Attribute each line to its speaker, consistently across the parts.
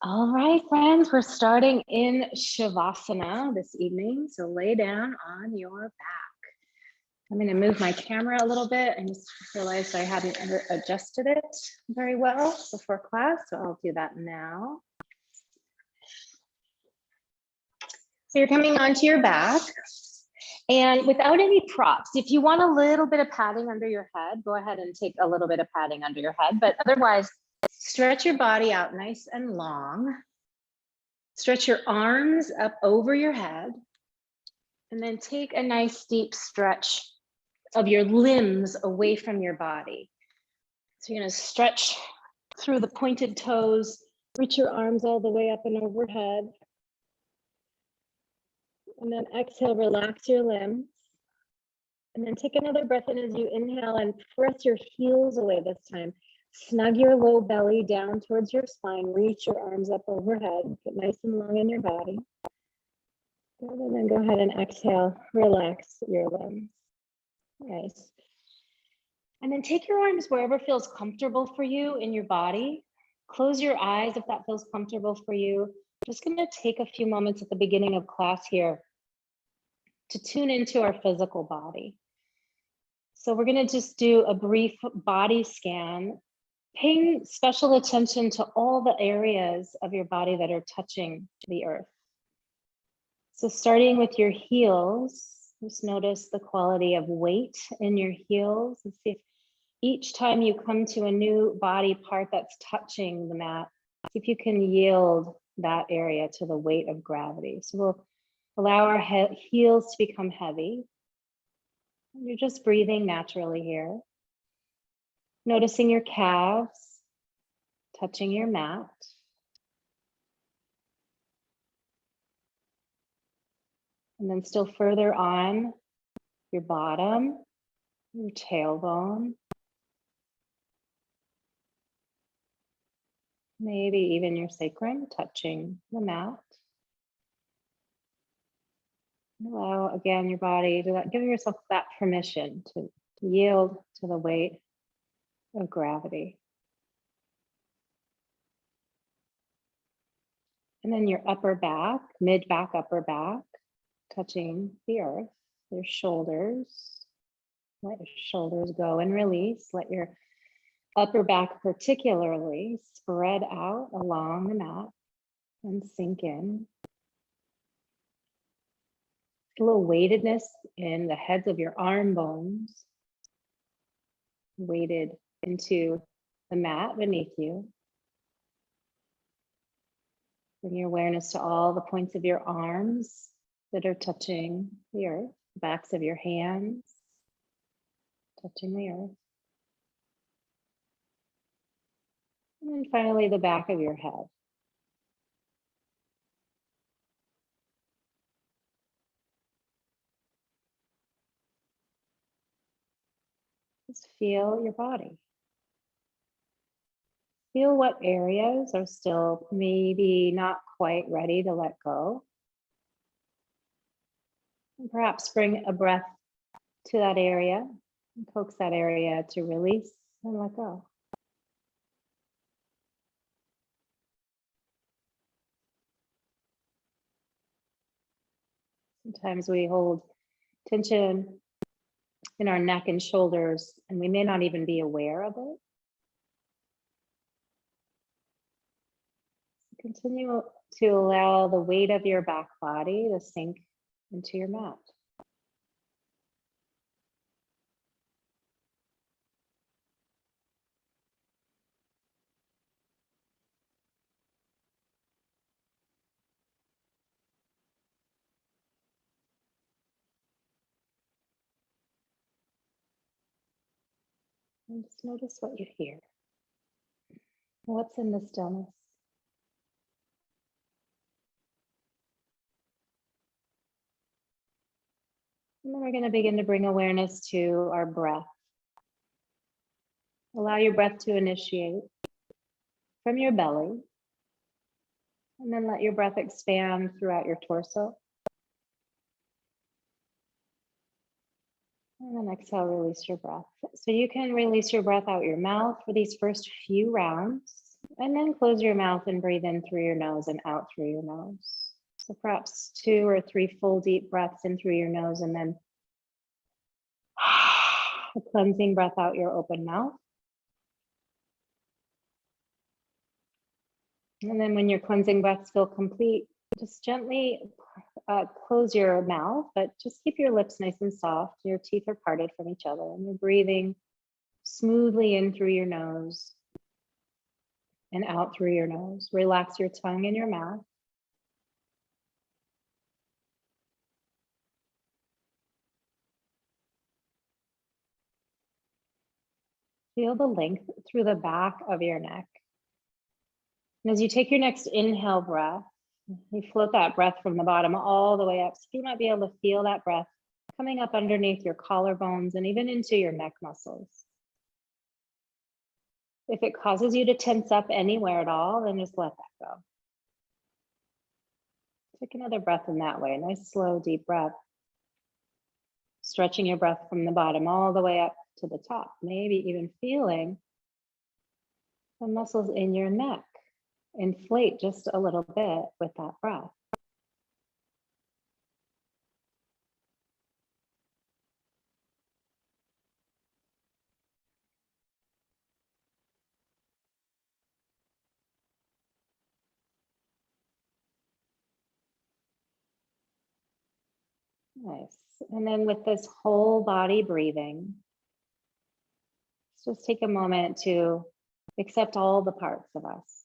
Speaker 1: All right, friends, we're starting in Shavasana this evening. So lay down on your back. I'm going to move my camera a little bit. I just realized I hadn't adjusted it very well before class, so I'll do that now. So you're coming onto your back. And without any props, if you want a little bit of padding under your head, go ahead and take a little bit of padding under your head. But otherwise, stretch your body out nice and long. Stretch your arms up over your head. And then take a nice deep stretch of your limbs away from your body. So you're going to stretch through the pointed toes, reach your arms all the way up and overhead. And then exhale, relax your limbs. And then take another breath in as you inhale and press your heels away this time. Snug your low belly down towards your spine. Reach your arms up overhead. Get nice and long in your body. And then go ahead and exhale, relax your limbs. Nice. And then take your arms wherever feels comfortable for you in your body. Close your eyes if that feels comfortable for you. Just going to take a few moments at the beginning of class here to tune into our physical body. So we're going to just do a brief body scan, paying special attention to all the areas of your body that are touching the earth. So starting with your heels, just notice the quality of weight in your heels and see if each time you come to a new body part that's touching the mat, see if you can yield that area to the weight of gravity. So we'll allow our heels to become heavy. You're just breathing naturally here. Noticing your calves touching your mat. And then still further on, your bottom, your tailbone. Maybe even your sacrum touching the mat. Allow again your body to give yourself that permission to yield to the weight of gravity. And then your upper back, mid back, upper back, touching the earth, your shoulders. Let your shoulders go and release. Let your upper back particularly spread out along the mat and sink in. A little weightedness in the heads of your arm bones, weighted into the mat beneath you. Bring your awareness to all the points of your arms that are touching the earth, backs of your hands touching the earth. And then finally, the back of your head. Just feel your body. Feel what areas are still maybe not quite ready to let go. And perhaps bring a breath to that area and coax that area to release and let go. Sometimes we hold tension in our neck and shoulders, and we may not even be aware of it. Continue to allow the weight of your back body to sink into your mat. And just notice what you hear. What's in the stillness? And then we're going to begin to bring awareness to our breath. Allow your breath to initiate from your belly. And then let your breath expand throughout your torso. And then exhale, release your breath. So you can release your breath out your mouth for these first few rounds. And then close your mouth and breathe in through your nose and out through your nose. So perhaps 2 or 3 full deep breaths in through your nose, and then a cleansing breath out your open mouth. And then when your cleansing breaths feel complete, just gently close your mouth, but just keep your lips nice and soft. Your teeth are parted from each other, and you're breathing smoothly in through your nose and out through your nose. Relax your tongue in your mouth. Feel the length through the back of your neck. And as you take your next inhale breath, you float that breath from the bottom all the way up. So you might be able to feel that breath coming up underneath your collarbones and even into your neck muscles. If it causes you to tense up anywhere at all, then just let that go. Take another breath in that way. Nice, slow, deep breath. Stretching your breath from the bottom all the way up to the top. Maybe even feeling the muscles in your neck inflate just a little bit with that breath. Nice. And then with this whole body breathing, let's just take a moment to accept all the parts of us,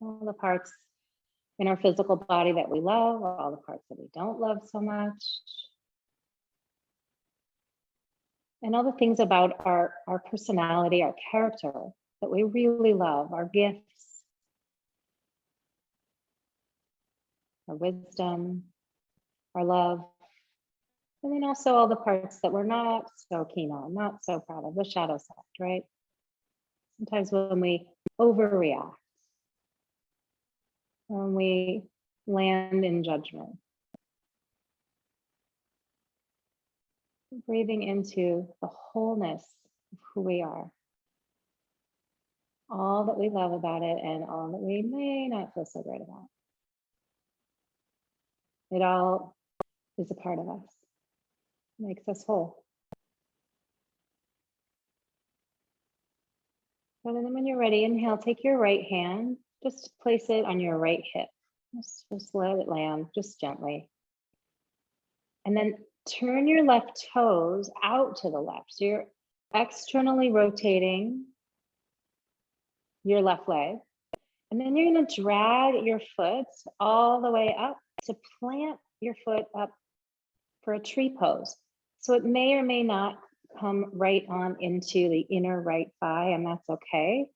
Speaker 1: all the parts in our physical body that we love, all the parts that we don't love so much, and all the things about our personality, our character that we really love, our gifts, our wisdom, our love. And then also all the parts that we're not so keen on, not so proud of, the shadow side, right? Sometimes when we overreact, when we land in judgment. Breathing into the wholeness of who we are. All that we love about it and all that we may not feel so great about. It all is a part of us. Makes us whole. And then when you're ready, inhale, take your right hand, just place it on your right hip. Just let it land, just gently. And then turn your left toes out to the left. So you're externally rotating your left leg. And then you're going to drag your foot all the way up to plant your foot up for a tree pose. So it may or may not come right on into the inner right thigh, and that's okay.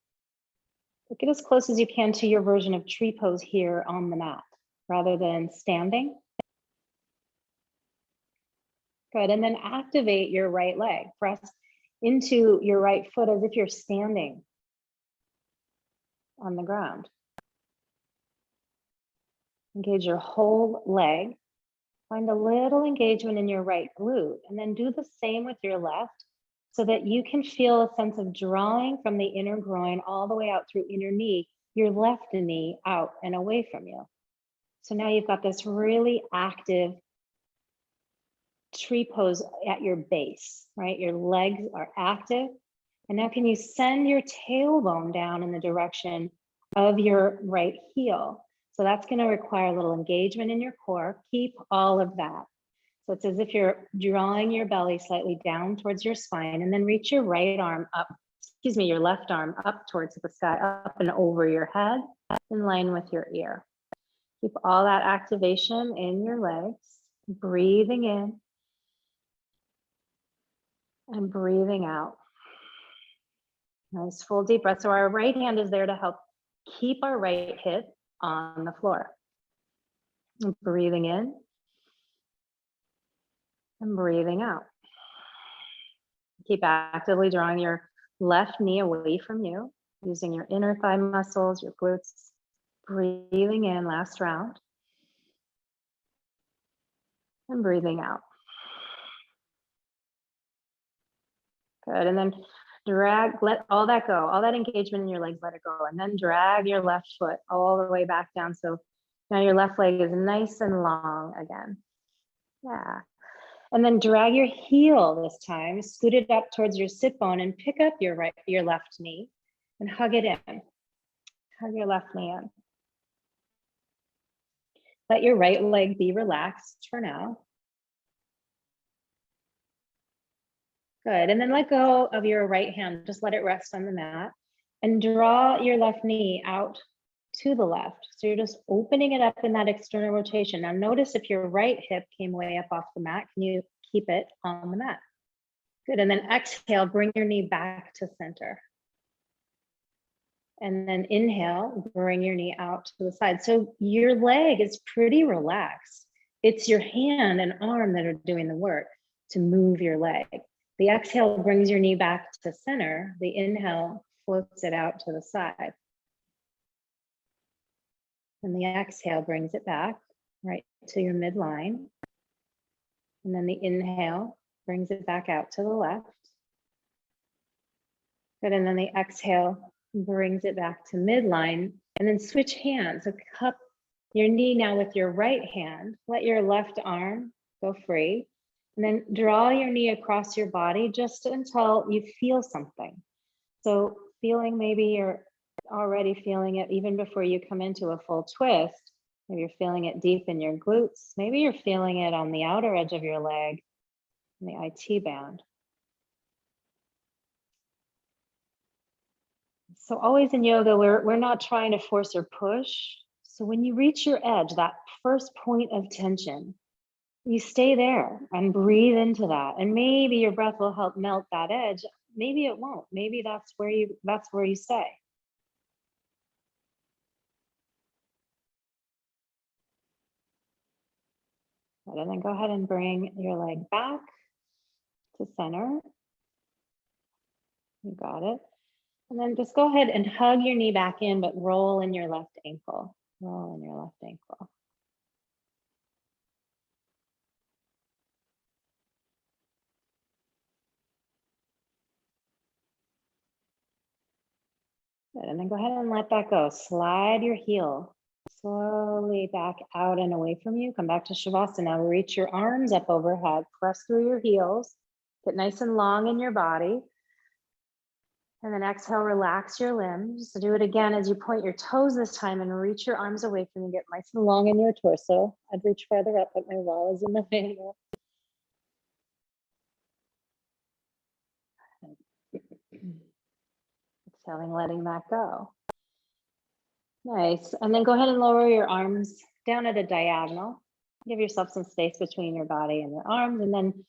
Speaker 1: But get as close as you can to your version of tree pose here on the mat, rather than standing. Good, and then activate your right leg. Press into your right foot as if you're standing on the ground. Engage your whole leg. Find a little engagement in your right glute, and then do the same with your left so that you can feel a sense of drawing from the inner groin all the way out through inner knee, your left knee out and away from you. So now you've got this really active tree pose at your base, right? Your legs are active. And now can you send your tailbone down in the direction of your right heel? So that's going to require a little engagement in your core. Keep all of that. So it's as if you're drawing your belly slightly down towards your spine, and then reach your right arm up, your left arm up towards the sky, up and over your head, in line with your ear. Keep all that activation in your legs, breathing in and breathing out. Nice full deep breath. So our right hand is there to help keep our right hip on the floor. And breathing in and breathing out. Keep actively drawing your left knee away from you, using your inner thigh muscles, your glutes. Breathing in, last round. And breathing out. Good, and then Drag, let all that go, all that engagement in your legs, let it go. And then drag your left foot all the way back down. So now your left leg is nice and long again. Yeah. And then drag your heel this time, scoot it up towards your sit bone and pick up your left knee and hug it in. Hug your left knee in. Let your right leg be relaxed for now. Good, and then let go of your right hand. Just let it rest on the mat and draw your left knee out to the left. So you're just opening it up in that external rotation. Now notice if your right hip came way up off the mat, can you keep it on the mat? Good, and then exhale, bring your knee back to center. And then inhale, bring your knee out to the side. So your leg is pretty relaxed. It's your hand and arm that are doing the work to move your leg. The exhale brings your knee back to center. The inhale floats it out to the side. And the exhale brings it back right to your midline. And then the inhale brings it back out to the left. Good, and then the exhale brings it back to midline. And then switch hands. So cup your knee now with your right hand. Let your left arm go free. And then draw your knee across your body just until you feel something. So feeling, maybe you're already feeling it even before you come into a full twist. Maybe you're feeling it deep in your glutes. Maybe you're feeling it on the outer edge of your leg, in the IT band. So always in yoga, we're not trying to force or push. So when you reach your edge, that first point of tension, you stay there and breathe into that. And maybe your breath will help melt that edge. Maybe it won't. Maybe that's where you stay. And then go ahead and bring your leg back to center. You got it. And then just go ahead and hug your knee back in, but roll in your left ankle. Roll in your left ankle. Good. And then go ahead and let that go. Slide your heel slowly back out and away from you. Come back to Shavasana. Reach your arms up overhead. Press through your heels. Get nice and long in your body. And then exhale, relax your limbs. So do it again as you point your toes this time and reach your arms away from you. Get nice and long in your torso. I'd reach further up, but my wall is in the way. Exhaling, letting that go. Nice. And then go ahead and lower your arms down at a diagonal. Give yourself some space between your body and your arms, and then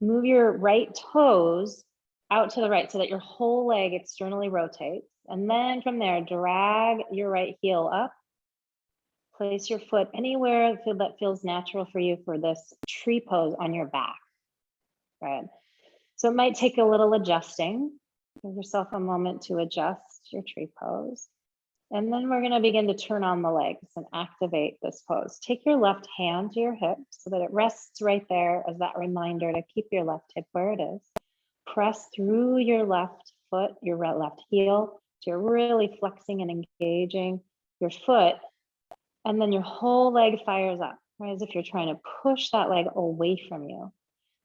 Speaker 1: move your right toes out to the right so that your whole leg externally rotates. And then from there, drag your right heel up. Place your foot anywhere that feels natural for you for this tree pose on your back. Right. So it might take a little adjusting. Give yourself a moment to adjust your tree pose. And then we're going to begin to turn on the legs and activate this pose. Take your left hand to your hip so that it rests right there as that reminder to keep your left hip where it is. Press through your left foot, your left heel. So you're really flexing and engaging your foot. And then your whole leg fires up, right? As if you're trying to push that leg away from you.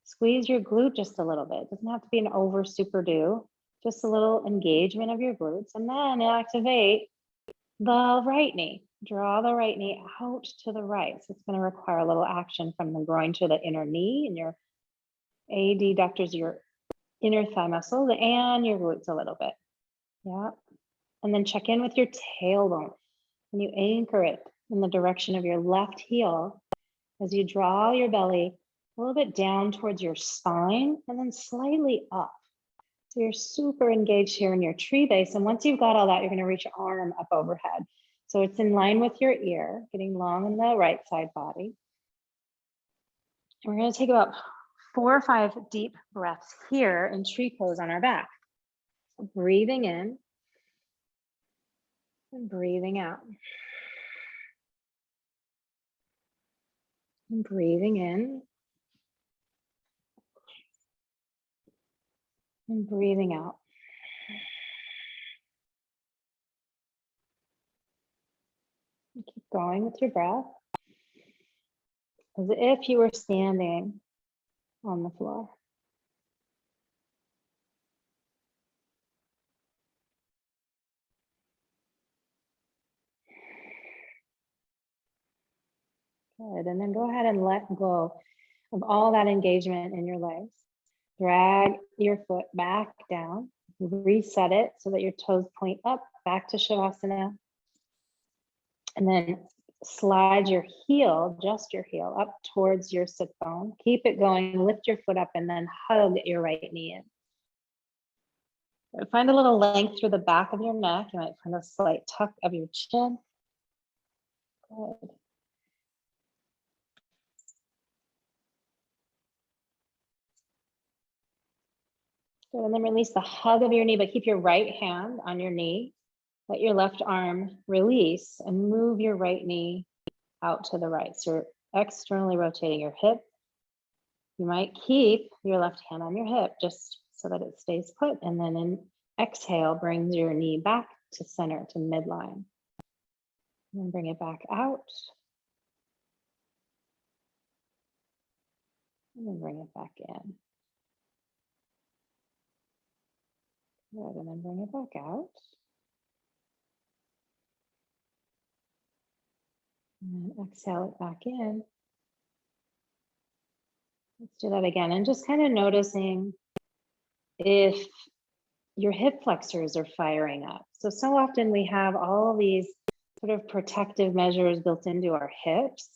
Speaker 1: Squeeze your glute just a little bit. It doesn't have to be an over super do, just a little engagement of your glutes. And then activate the right knee. Draw the right knee out to the right. So it's going to require a little action from the groin to the inner knee and your adductors, your inner thigh muscles, and your glutes a little bit. Yeah. And then check in with your tailbone. And you anchor it in the direction of your left heel as you draw your belly a little bit down towards your spine and then slightly up. So you're super engaged here in your tree base. And once you've got all that, you're going to reach your arm up overhead. So it's in line with your ear, getting long in the right side body. And we're going to take about 4 or 5 deep breaths here in tree pose on our back. So breathing in and breathing out. And breathing in and breathing out. Keep going with your breath, as if you were standing on the floor. Good, and then go ahead and let go of all that engagement in your legs. Drag your foot back down, reset it so that your toes point up, back to Shavasana. And then slide your heel, just your heel, up towards your sit bone. Keep it going, lift your foot up, and then hug your right knee in. Find a little length through the back of your neck. You might find a slight tuck of your chin. Good. Good, and then release the hug of your knee, but keep your right hand on your knee. Let your left arm release and move your right knee out to the right. So you're externally rotating your hip. You might keep your left hand on your hip just so that it stays put. And then in exhale, brings your knee back to center, to midline. And then bring it back out. And then bring it back in. Good, and then bring it back out. And then exhale it back in. Let's do that again. And just kind of noticing if your hip flexors are firing up. So often we have all these sort of protective measures built into our hips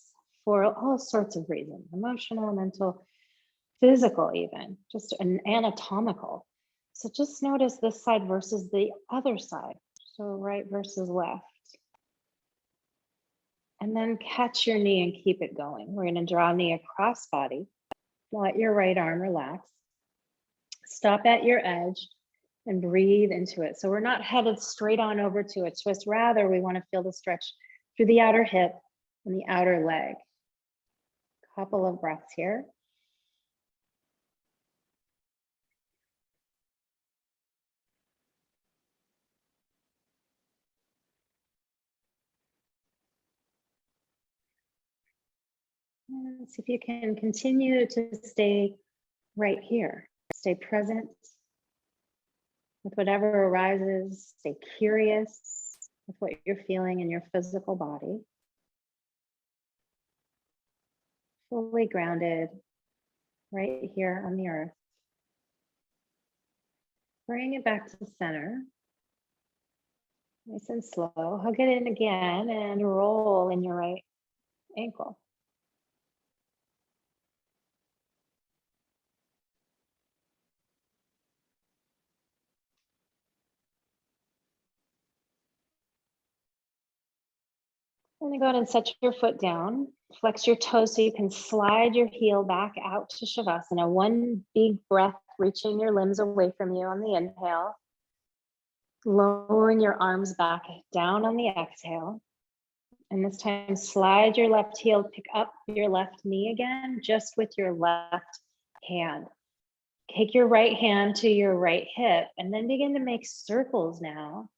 Speaker 1: for all sorts of reasons, emotional, mental, physical even, just an anatomical. So just notice this side versus the other side. So right versus left. And then catch your knee and keep it going. We're going to draw knee across body. Let your right arm relax. Stop at your edge and breathe into it. So we're not headed straight on over to a twist. Rather, we want to feel the stretch through the outer hip and the outer leg. Couple of breaths here. And see if you can continue to stay right here. Stay present with whatever arises. Stay curious with what you're feeling in your physical body. Fully grounded right here on the earth. Bring it back to center. Nice and slow. Hug it in again and roll in your right ankle. And then go ahead and set your foot down. Flex your toes so you can slide your heel back out to Shavasana. One big breath, reaching your limbs away from you on the inhale. Lowering your arms back down on the exhale. And this time, slide your left heel, pick up your left knee again, just with your left hand. Take your right hand to your right hip, and then begin to make circles now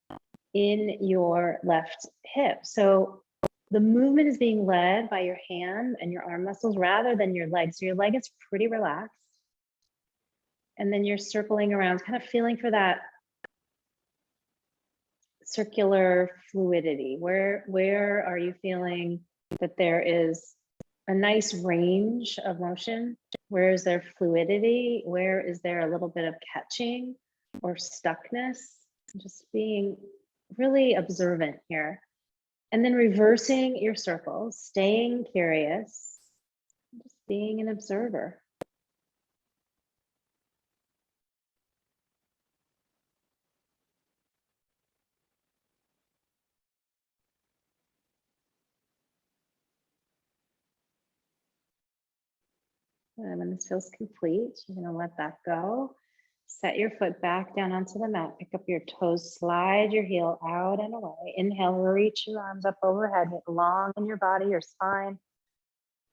Speaker 1: in your left hip. So the movement is being led by your hand and your arm muscles rather than your legs. So your leg is pretty relaxed. And then you're circling around, kind of feeling for that circular fluidity. Where are you feeling that there is a nice range of motion? Where is there fluidity? Where is there a little bit of catching or stuckness? Just being really observant here. And then reversing your circles, staying curious, just being an observer. And when this feels complete, you're going to let that go. Set your foot back down onto the mat. Pick up your toes, slide your heel out and away. Inhale, reach your arms up overhead, get long in your body, your spine.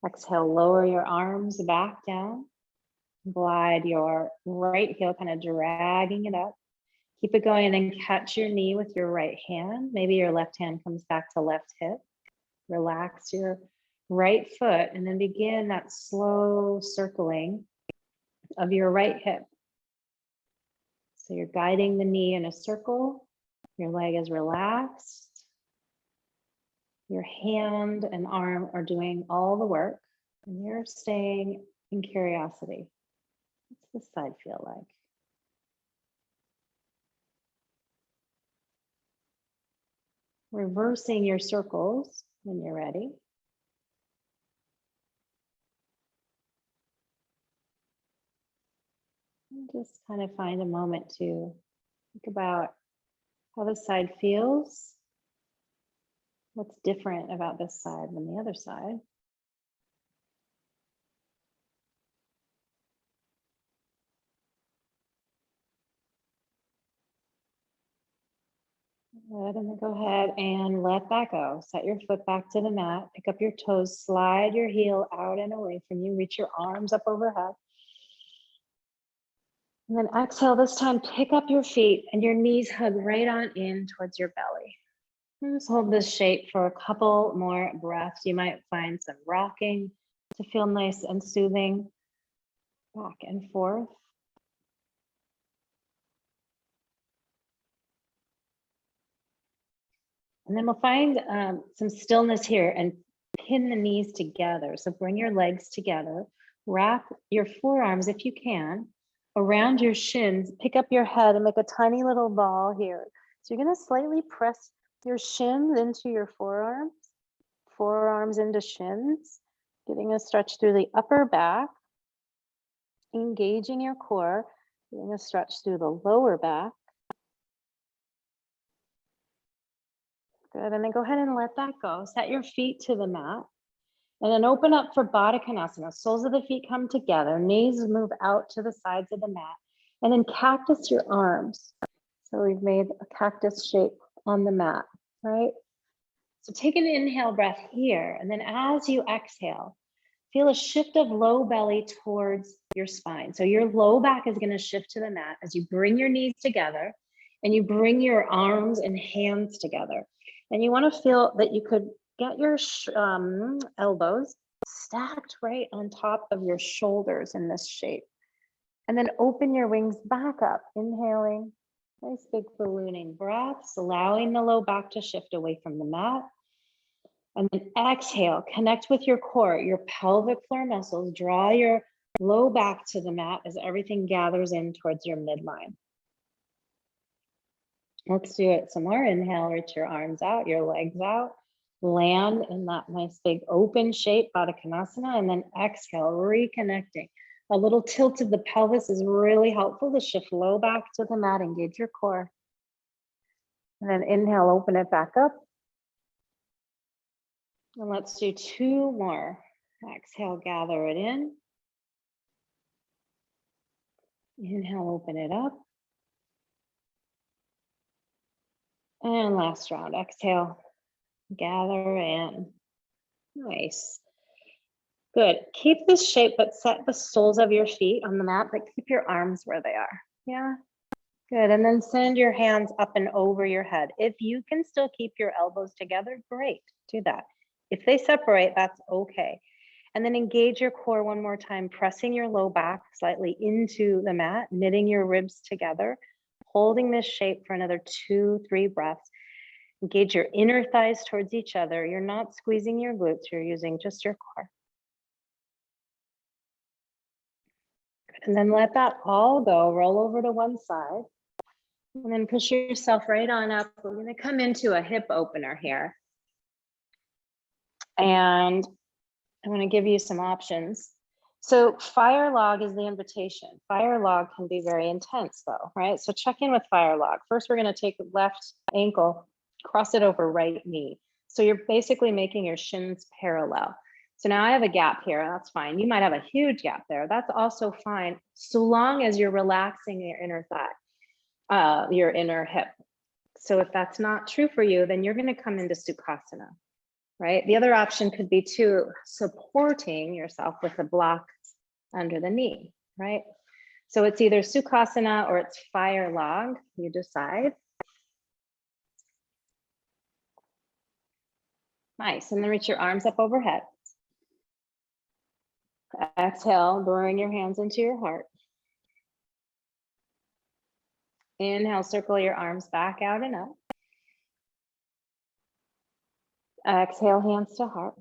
Speaker 1: Exhale, lower your arms back down. Glide your right heel, kind of dragging it up. Keep it going and then catch your knee with your right hand. Maybe your left hand comes back to left hip. Relax your right foot and then begin that slow circling of your right hip. So you're guiding the knee in a circle. Your leg is relaxed. Your hand and arm are doing all the work, and you're staying in curiosity. What's this side feel like? Reversing your circles when you're ready. And just kind of find a moment to think about how this side feels. What's different about this side than the other side? Good, and then go ahead and let that go. Set your foot back to the mat, pick up your toes, slide your heel out and away from you, reach your arms up overhead. And then exhale, this time pick up your feet and your knees hug right on in towards your belly. And just hold this shape for a couple more breaths. You might find some rocking to feel nice and soothing, back and forth. And then we'll find some stillness here and pin the knees together. So bring your legs together, wrap your forearms if you can around your shins, pick up your head and make a tiny little ball here. So you're going to slightly press your shins into your forearms into shins, getting a stretch through the upper back, engaging your core, getting a stretch through the lower back. Good, and then go ahead and let that go. Set your feet to the mat. And then open up for Baddha Konasana. Soles of the feet come together, knees move out to the sides of the mat. And then cactus your arms. So we've made a cactus shape on the mat, right? So take an inhale breath here. And then as you exhale, feel a shift of low belly towards your spine. So your low back is going to shift to the mat as you bring your knees together and you bring your arms and hands together. And you want to feel that you could get your elbows stacked right on top of your shoulders in this shape. And then open your wings back up, inhaling, nice big ballooning breaths, allowing the low back to shift away from the mat. And then exhale, connect with your core, your pelvic floor muscles, draw your low back to the mat as everything gathers in towards your midline. Let's do it some more. Inhale, reach your arms out, your legs out, land in that nice big open shape, Baddha Konasana, and then exhale, reconnecting. A little tilt of the pelvis is really helpful to shift low back to the mat, engage your core. And then inhale, open it back up. And let's do two more. Exhale, gather it in. Inhale, open it up. And last round, exhale, gather in. Nice. Good. Keep this shape, but set the soles of your feet on the mat, but keep your arms where they are. Yeah. Good. And then send your hands up and over your head. If you can still keep your elbows together, great. Do that. If they separate, that's okay. And then engage your core one more time, pressing your low back slightly into the mat, knitting your ribs together, holding this shape for another 2-3 breaths. Engage your inner thighs towards each other. You're not squeezing your glutes. You're using just your core. And then let that all go. Roll over to one side. And then push yourself right on up. We're going to come into a hip opener here. And I want to give you some options. So fire log is the invitation. Fire log can be very intense though, right? So check in with fire log. First, we're going to take left ankle, cross it over right knee. So you're basically making your shins parallel. So now I have a gap here, that's fine. You might have a huge gap there. That's also fine, so long as you're relaxing your inner thigh, your inner hip. So if that's not true for you, then you're going to come into Sukhasana, right? The other option could be supporting yourself with a block under the knee, right? So it's either Sukhasana or it's fire log, you decide. Nice. And then reach your arms up overhead. Exhale, bring your hands into your heart. Inhale, circle your arms back out and up. Exhale, hands to heart.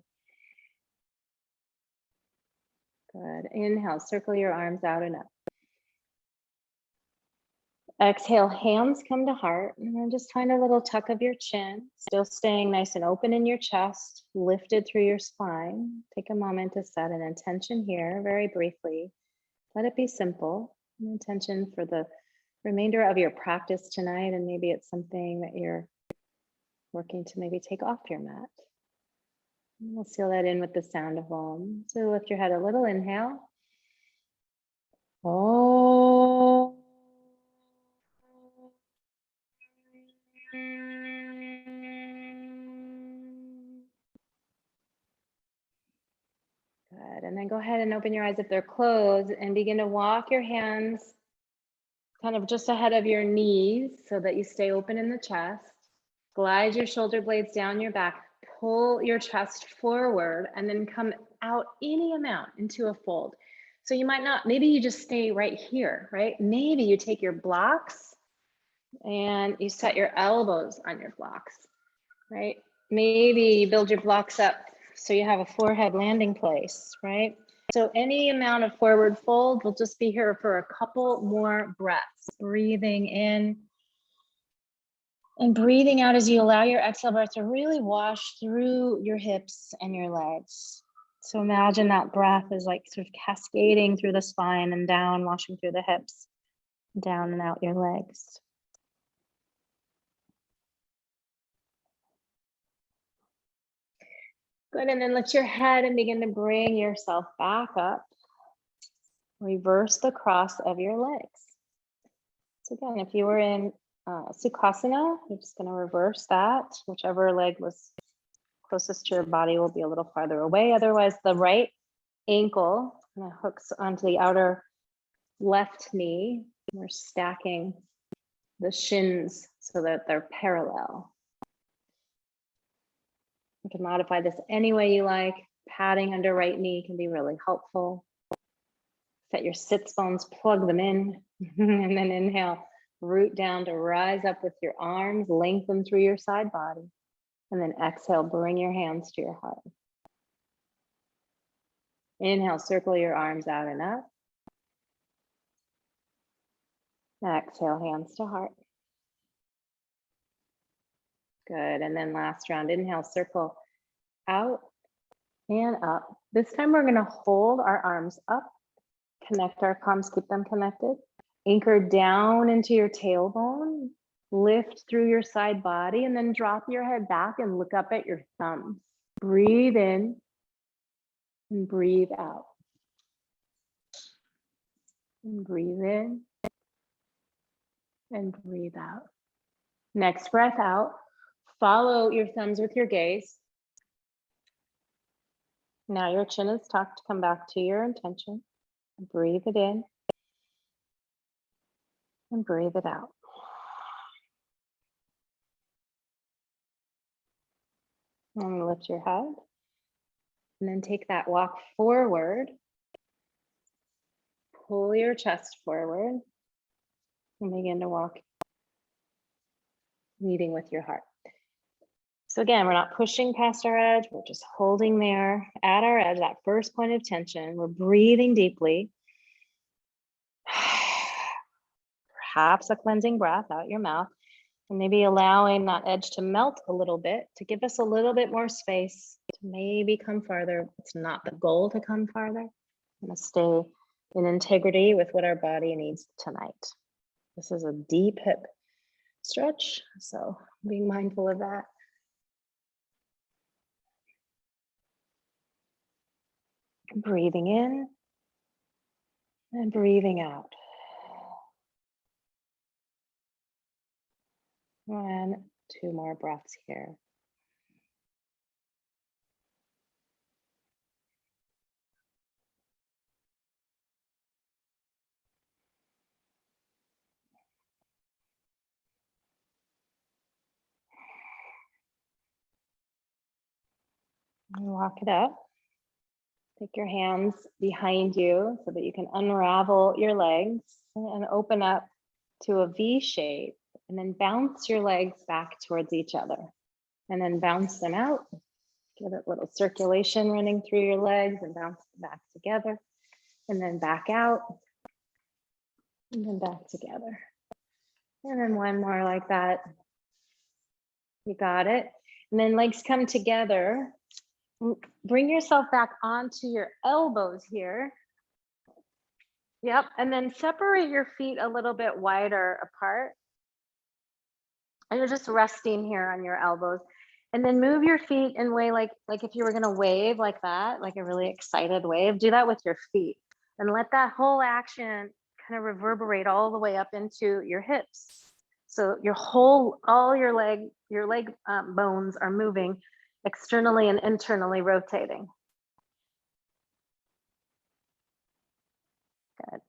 Speaker 1: Good. Inhale, circle your arms out and up. Exhale, hands come to heart, and then just find a little tuck of your chin, still staying nice and open in your chest, lifted through your spine. Take a moment to set an intention here, very briefly. Let it be simple, an intention for the remainder of your practice tonight, and maybe it's something that you're working to maybe take off your mat. And we'll seal that in with the sound of Om. So lift your head a little, inhale. Oh. Good. And then go ahead and open your eyes if they're closed and begin to walk your hands kind of just ahead of your knees so that you stay open in the chest. Glide your shoulder blades down your back, pull your chest forward, and then come out any amount into a fold. So you might not, maybe you just stay right here, right? Maybe you take your blocks and you set your elbows on your blocks, right? Maybe you build your blocks up so you have a forehead landing place, right? So any amount of forward fold, we'll just be here for a couple more breaths, breathing in and breathing out as you allow your exhale breath to really wash through your hips and your legs. So imagine that breath is like sort of cascading through the spine and down, washing through the hips, down and out your legs. Good, and then lift your head and begin to bring yourself back up. Reverse the cross of your legs. So again, if you were in Sukhasana, you're just going to reverse that. Whichever leg was closest to your body will be a little farther away. Otherwise, the right ankle hooks onto the outer left knee. We're stacking the shins so that they're parallel. You can modify this any way you like. Padding under right knee can be really helpful. Set your sits bones, plug them in, and then inhale, root down to rise up with your arms, lengthen through your side body. And then exhale, bring your hands to your heart. Inhale, circle your arms out and up. Exhale, hands to heart. Good, and then last round, inhale, circle out and up. This time we're gonna hold our arms up, connect our palms, keep them connected. Anchor down into your tailbone, lift through your side body, and then drop your head back and look up at your thumbs. Breathe in and breathe out. And breathe in and breathe out. Next breath out, follow your thumbs with your gaze. Now your chin is tucked, come back to your intention. Breathe it in and breathe it out. And lift your head. And then take that walk forward. Pull your chest forward and begin to walk, leading with your heart. So again, we're not pushing past our edge. We're just holding there at our edge, that first point of tension. We're breathing deeply. Perhaps a cleansing breath out your mouth, and maybe allowing that edge to melt a little bit to give us a little bit more space to maybe come farther. It's not the goal to come farther. I'm gonna stay in integrity with what our body needs tonight. This is a deep hip stretch, so being mindful of that. Breathing in and breathing out. And 2 more breaths here. Walk it up. Take your hands behind you so that you can unravel your legs and open up to a V shape, and then bounce your legs back towards each other, and then bounce them out. Get a little circulation running through your legs and bounce back together, and then back out, and then back together. And then one more like that. You got it. And then legs come together. Bring yourself back onto your elbows here. Yep, and then separate your feet a little bit wider apart. And you're just resting here on your elbows. And then move your feet in a way like if you were gonna wave like that, like a really excited wave, do that with your feet. And let that whole action kind of reverberate all the way up into your hips. So all your leg bones are moving externally and internally rotating. Good.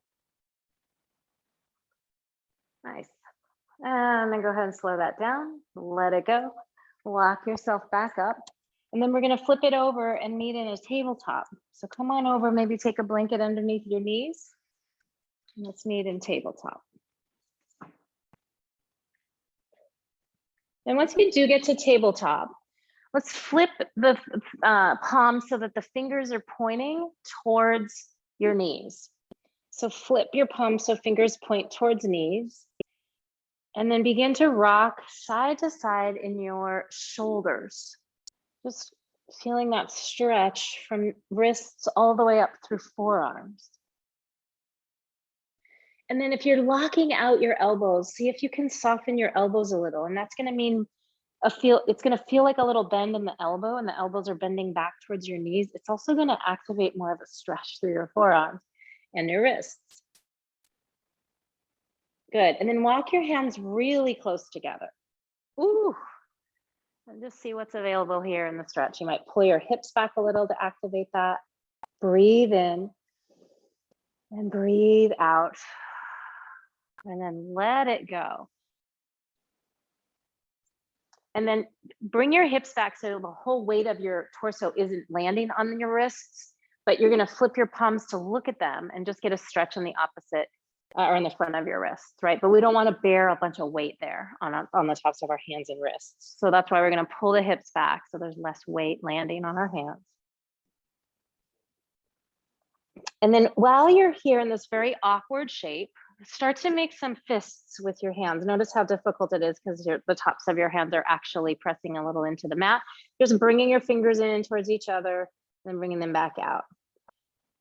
Speaker 1: Nice. And then go ahead and slow that down. Let it go. Walk yourself back up. And then we're going to flip it over and meet in a tabletop. So come on over, maybe take a blanket underneath your knees. And let's meet in tabletop. And once we do get to tabletop, let's flip the palms so that the fingers are pointing towards your knees. So flip your palms so fingers point towards knees. And then begin to rock side to side in your shoulders. Just feeling that stretch from wrists all the way up through forearms. And then if you're locking out your elbows, see if you can soften your elbows a little. And that's going to mean it's going to feel like a little bend in the elbow, and the elbows are bending back towards your knees. It's also going to activate more of a stretch through your forearms and your wrists. Good. And then walk your hands really close together. Ooh. And just see what's available here in the stretch. You might pull your hips back a little to activate that. Breathe in and breathe out. And then let it go. And then bring your hips back so the whole weight of your torso isn't landing on your wrists, but you're going to flip your palms to look at them and just get a stretch on the opposite or in the front of your wrists, right? But we don't want to bear a bunch of weight there on the tops of our hands and wrists. So that's why we're going to pull the hips back so there's less weight landing on our hands. And then while you're here in this very awkward shape, start to make some fists with your hands. Notice how difficult it is because the tops of your hands are actually pressing a little into the mat. Just bringing your fingers in towards each other, then bringing them back out.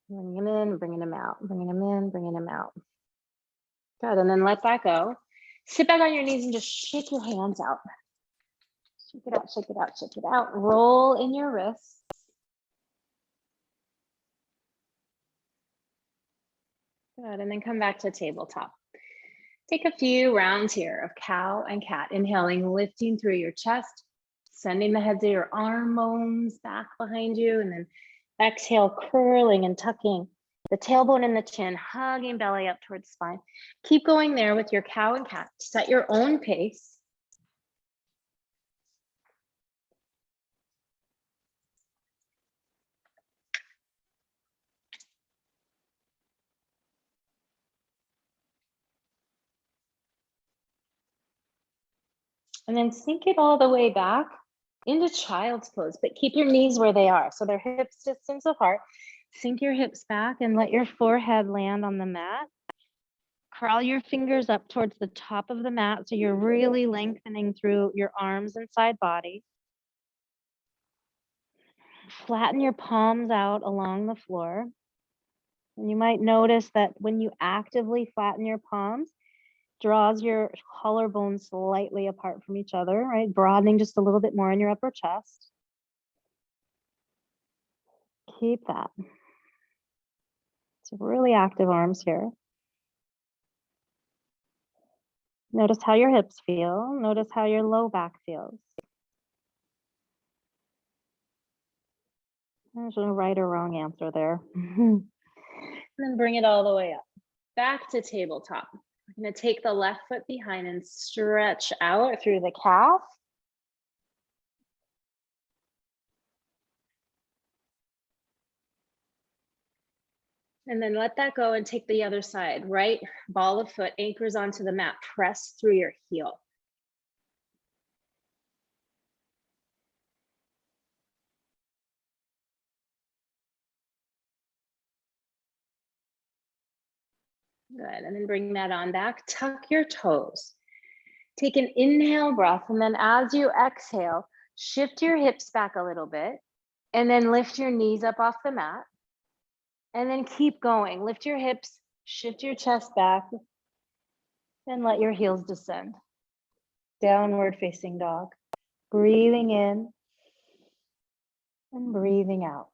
Speaker 1: Bringing them in, bringing them out, bringing them in, bringing them out. Good, and then let that go. Sit back on your knees and just shake your hands out. Shake it out, shake it out, shake it out. Roll in your wrists. Good, and then come back to tabletop. Take a few rounds here of cow and cat. Inhaling, lifting through your chest, sending the heads of your arm bones back behind you, and then exhale, curling and tucking the tailbone and the chin, hugging belly up towards spine. Keep going there with your cow and cat. Set your own pace. And then sink it all the way back into child's pose, but keep your knees where they are. So they're hips distance apart. Sink your hips back and let your forehead land on the mat. Crawl your fingers up towards the top of the mat so you're really lengthening through your arms and side body. Flatten your palms out along the floor. And you might notice that when you actively flatten your palms, draws your collarbones slightly apart from each other, right? Broadening just a little bit more in your upper chest. Keep that. So really active arms here. Notice how your hips feel. Notice how your low back feels. There's no right or wrong answer there. And then bring it all the way up. Back to tabletop. I'm going to take the left foot behind and stretch out through the calf. And then let that go and take the other side. Right ball of foot anchors onto the mat. Press through your heel. Good, and then bring that on back. Tuck your toes. Take an inhale breath, and then as you exhale, shift your hips back a little bit, and then lift your knees up off the mat. And then keep going. Lift your hips, shift your chest back, and let your heels descend. Downward facing dog. Breathing in and breathing out.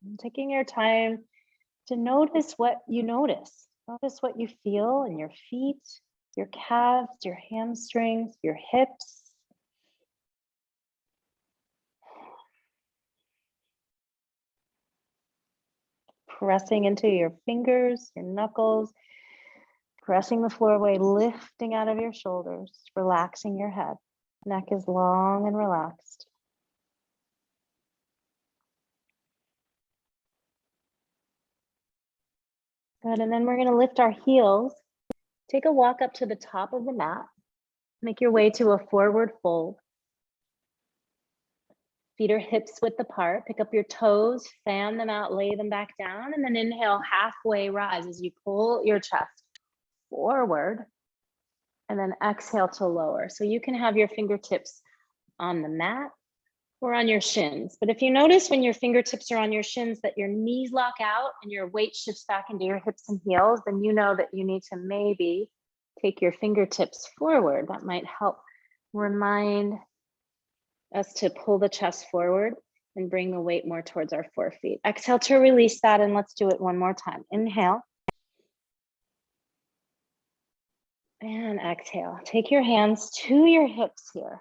Speaker 1: And taking your time to notice what you notice. Notice what you feel in your feet, your calves, your hamstrings, your hips. Pressing into your fingers, your knuckles, pressing the floor away, lifting out of your shoulders, relaxing your head. Neck is long and relaxed. Good, and then we're gonna lift our heels. Take a walk up to the top of the mat. Make your way to a forward fold. Feet are hips width apart. Pick up your toes, fan them out, lay them back down, and then inhale, halfway rise as you pull your chest forward, and then exhale to lower. So you can have your fingertips on the mat or on your shins. But if you notice when your fingertips are on your shins that your knees lock out and your weight shifts back into your hips and heels, then you know that you need to maybe take your fingertips forward. That might help remind us to pull the chest forward and bring the weight more towards our forefeet. Exhale to release that, and let's do it one more time. Inhale. And exhale. Take your hands to your hips here.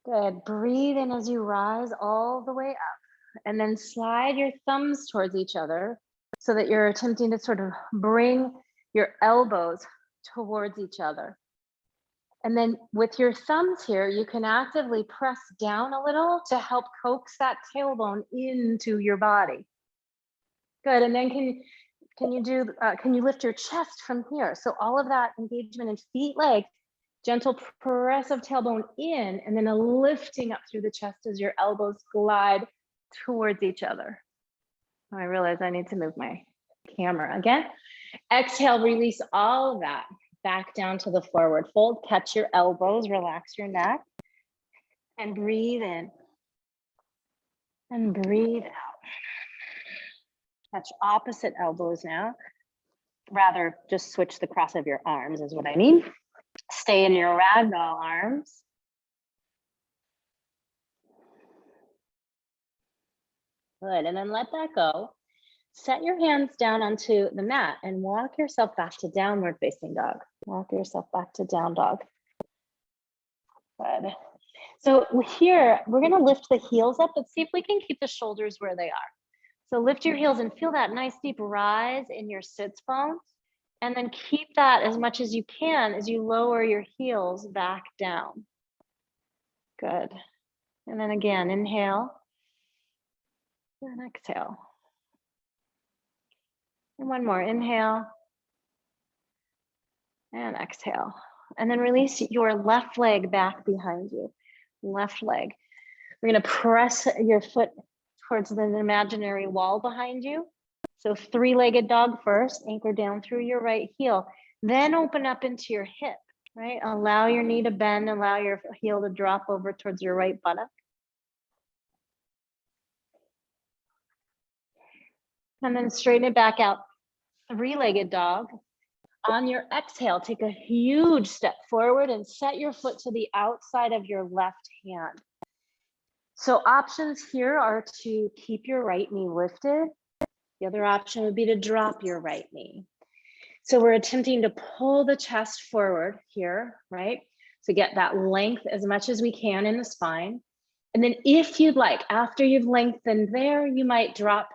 Speaker 1: Good. Breathe in as you rise all the way up, and then slide your thumbs towards each other so that you're attempting to sort of bring your elbows towards each other. And then with your thumbs here, you can actively press down a little to help coax that tailbone into your body. Good, and then can you lift your chest from here? So all of that engagement in feet, legs, gentle press of tailbone in, and then a lifting up through the chest as your elbows glide towards each other. Oh, I realize I need to move my camera again. Exhale, release all of that. Back down to the forward fold. Catch your elbows, relax your neck, and breathe in and breathe out. Touch opposite elbows now. Rather, just switch the cross of your arms is what I mean. Stay in your ragdoll arms. Good, and then let that go. Set your hands down onto the mat and walk yourself back to downward facing dog. Walk yourself back to down dog. Good. So here, we're gonna lift the heels up, but see if we can keep the shoulders where they are. So lift your heels and feel that nice deep rise in your sits bones. And then keep that as much as you can as you lower your heels back down. Good. And then again, inhale and exhale. And one more, inhale and exhale. And then release your left leg back behind you. Left leg. We're gonna press your foot towards an imaginary wall behind you. So three-legged dog first, anchor down through your right heel, then open up into your hip, right? Allow your knee to bend, allow your heel to drop over towards your right buttock. And then straighten it back out, three-legged dog. On your exhale, take a huge step forward and set your foot to the outside of your left hand. So options here are to keep your right knee lifted. The other option would be to drop your right knee. So we're attempting to pull the chest forward here, right? To get that length as much as we can in the spine. And then if you'd like, after you've lengthened there, you might drop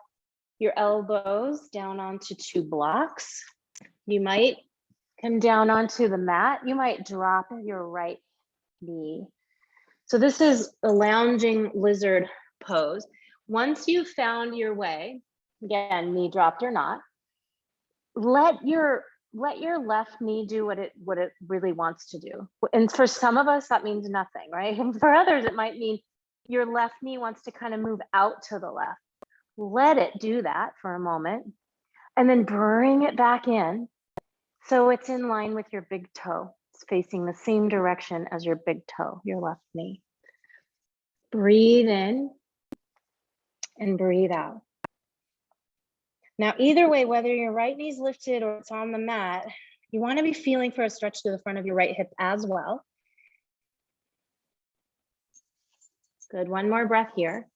Speaker 1: your elbows down onto two blocks. You might come down onto the mat. You might drop your right knee. So this is a lounging lizard pose. Once you've found your way, Again, knee dropped or not. Let your left knee do what it really wants to do. And for some of us, that means nothing, right? And for others, it might mean your left knee wants to kind of move out to the left. Let it do that for a moment. And then bring it back in. So it's in line with your big toe. It's facing the same direction as your big toe, your left knee. Breathe in and breathe out. Now, either way, whether your right knee's lifted or it's on the mat, you want to be feeling for a stretch to the front of your right hip as well. Good, one more breath here.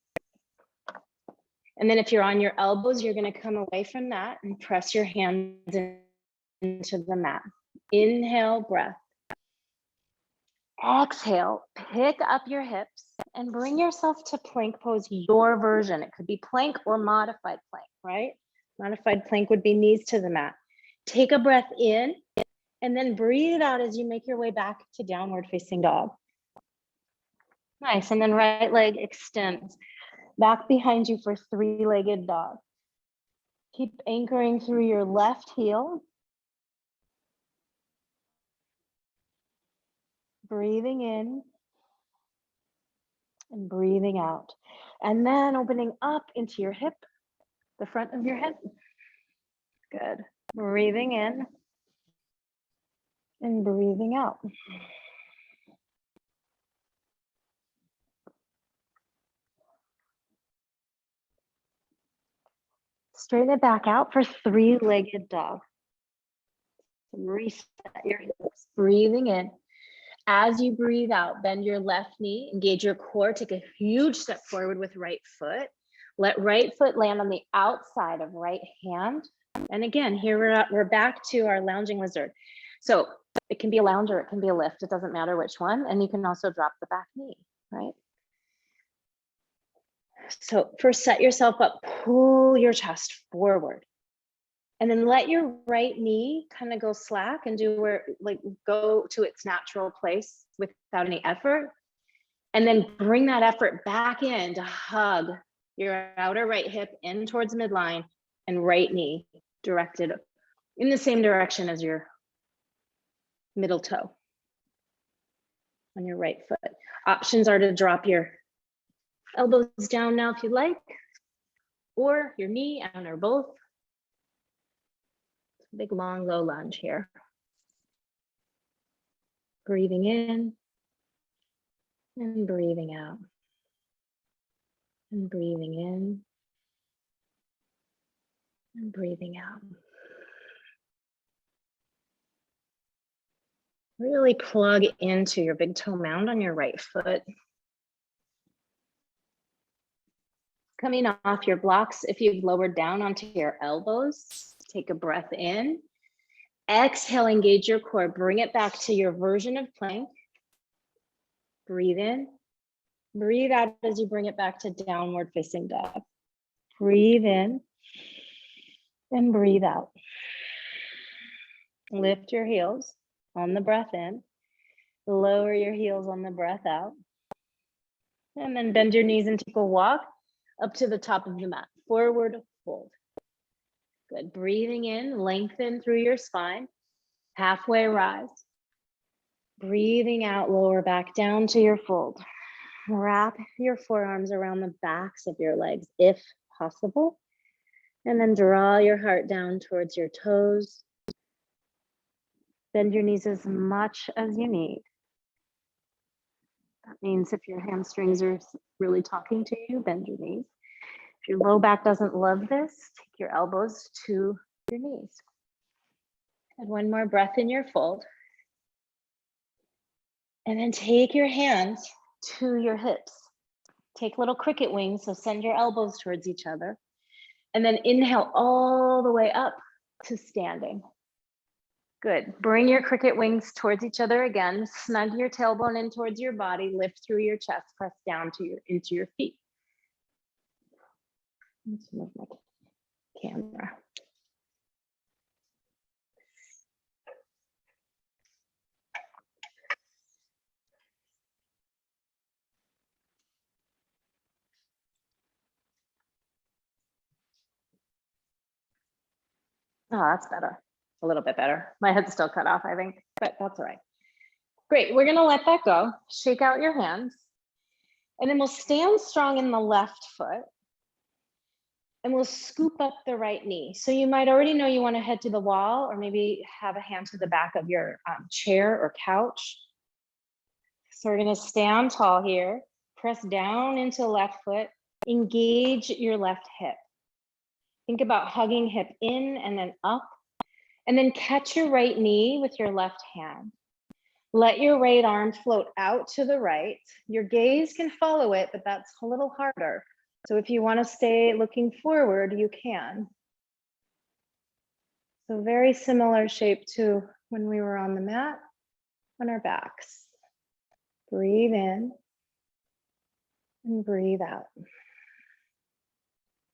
Speaker 1: And then if you're on your elbows, you're going to come away from that and press your hands into the mat. Inhale, breath. Exhale, pick up your hips and bring yourself to plank pose, your version. It could be plank or modified plank, right? Modified plank would be knees to the mat. Take a breath in and then breathe out as you make your way back to downward facing dog. Nice, and then right leg extends back behind you for three-legged dog. Keep anchoring through your left heel. Breathing in and breathing out. And then opening up into your hip, the front of your hip. Good. Breathing in and breathing out. Straighten it back out for three-legged dog. Reset your hips, breathing in. As you breathe out, bend your left knee, engage your core, take a huge step forward with right foot. Let right foot land on the outside of right hand. And again, here we're back to our lounging lizard. So it can be a lounge or it can be a lift. It doesn't matter which one. And you can also drop the back knee, right? So first set yourself up, pull your chest forward. And then let your right knee kind of go slack and go to its natural place without any effort. And then bring that effort back in to hug your outer right hip in towards midline and right knee directed in the same direction as your middle toe on your right foot. Options are to drop your elbows down now if you like, or your knee and or both. Big long low lunge here. Breathing in and breathing out. And breathing in and breathing out. Really plug into your big toe mound on your right foot. Coming off your blocks, if you've lowered down onto your elbows, take a breath in. Exhale, engage your core. Bring it back to your version of plank. Breathe in. Breathe out as you bring it back to downward facing dog. Breathe in and breathe out. Lift your heels on the breath in. Lower your heels on the breath out. And then bend your knees and take a walk up to the top of the mat. Forward fold. Good. Breathing in, lengthen through your spine. Halfway rise. Breathing out, lower back down to your fold. Wrap your forearms around the backs of your legs if possible. And then draw your heart down towards your toes. Bend your knees as much as you need. That means if your hamstrings are really talking to you, bend your knees. If your low back doesn't love this, take your elbows to your knees. And one more breath in your fold. And then take your hands to your hips. Take little cricket wings, so send your elbows towards each other. And then inhale all the way up to standing. Good. Bring your cricket wings towards each other again. Snug your tailbone in towards your body. Lift through your chest. Press down into your feet. Let's move my camera. Oh, that's better. A little bit better. My head's still cut off, I think, but that's all right. Great, we're gonna let that go. Shake out your hands. And then we'll stand strong in the left foot. And we'll scoop up the right knee. So you might already know you wanna head to the wall, or maybe have a hand to the back of your chair or couch. So we're gonna stand tall here, press down into the left foot, engage your left hip. Think about hugging hip in and then up, and then catch your right knee with your left hand. Let your right arm float out to the right. Your gaze can follow it, but that's a little harder. So if you want to stay looking forward, you can. So very similar shape to when we were on the mat on our backs. Breathe in and breathe out.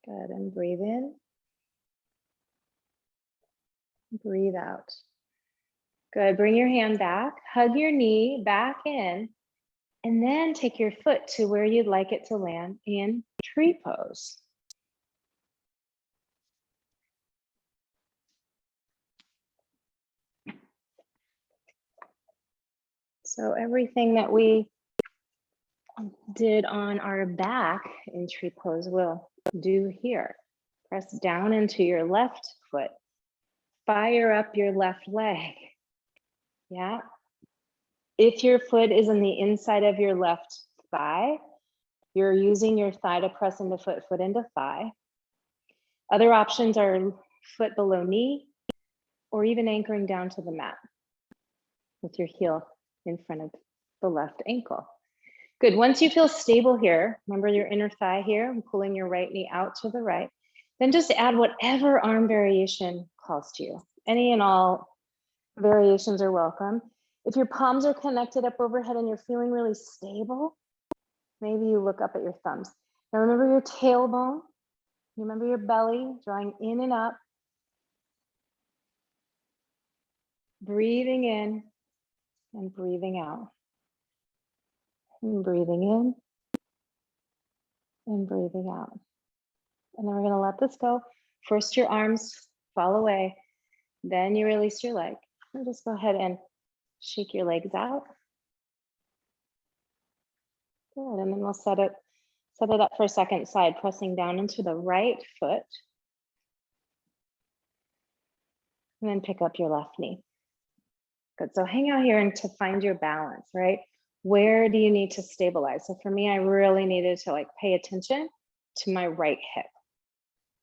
Speaker 1: Good, and breathe in. Breathe out. Good, bring your hand back, hug your knee back in, and then take your foot to where you'd like it to land in tree pose. So everything that we did on our back in tree pose we'll do here. Press down into your left foot. Fire up your left leg. Yeah. If your foot is on the inside of your left thigh, you're using your thigh to press into foot, foot into thigh. Other options are foot below knee, or even anchoring down to the mat with your heel in front of the left ankle. Good, once you feel stable here, remember your inner thigh here, and pulling your right knee out to the right, then just add whatever arm variation calls to you. Any and all variations are welcome. If your palms are connected up overhead and you're feeling really stable, maybe you look up at your thumbs. Now remember your tailbone, remember your belly, drawing in and up. Breathing in and breathing out. And breathing in and breathing out. And then we're gonna let this go. First, your arms fall away. Then you release your leg. And just go ahead and shake your legs out. Good, and then we'll set it up for a second side, pressing down into the right foot. And then pick up your left knee. Good, so hang out here and to find your balance, right? Where do you need to stabilize? So for me, I really needed to like pay attention to my right hip,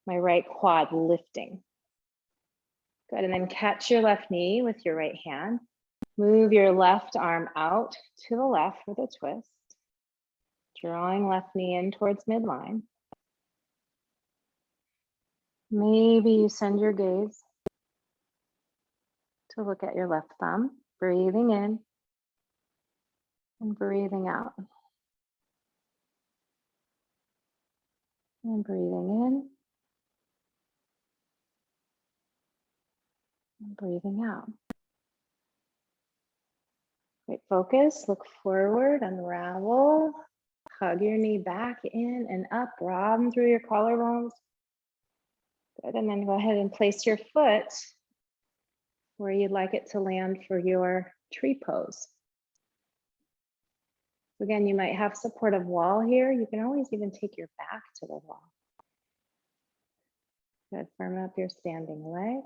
Speaker 1: my right quad lifting. Good, and then catch your left knee with your right hand. Move your left arm out to the left with a twist. Drawing left knee in towards midline. Maybe you send your gaze to look at your left thumb, breathing in and breathing out. And breathing in and breathing out. Great, focus, look forward, unravel, hug your knee back in and up, broaden through your collarbones. Good, and then go ahead and place your foot where you'd like it to land for your tree pose. Again, you might have supportive wall here. You can always even take your back to the wall. Good, firm up your standing leg.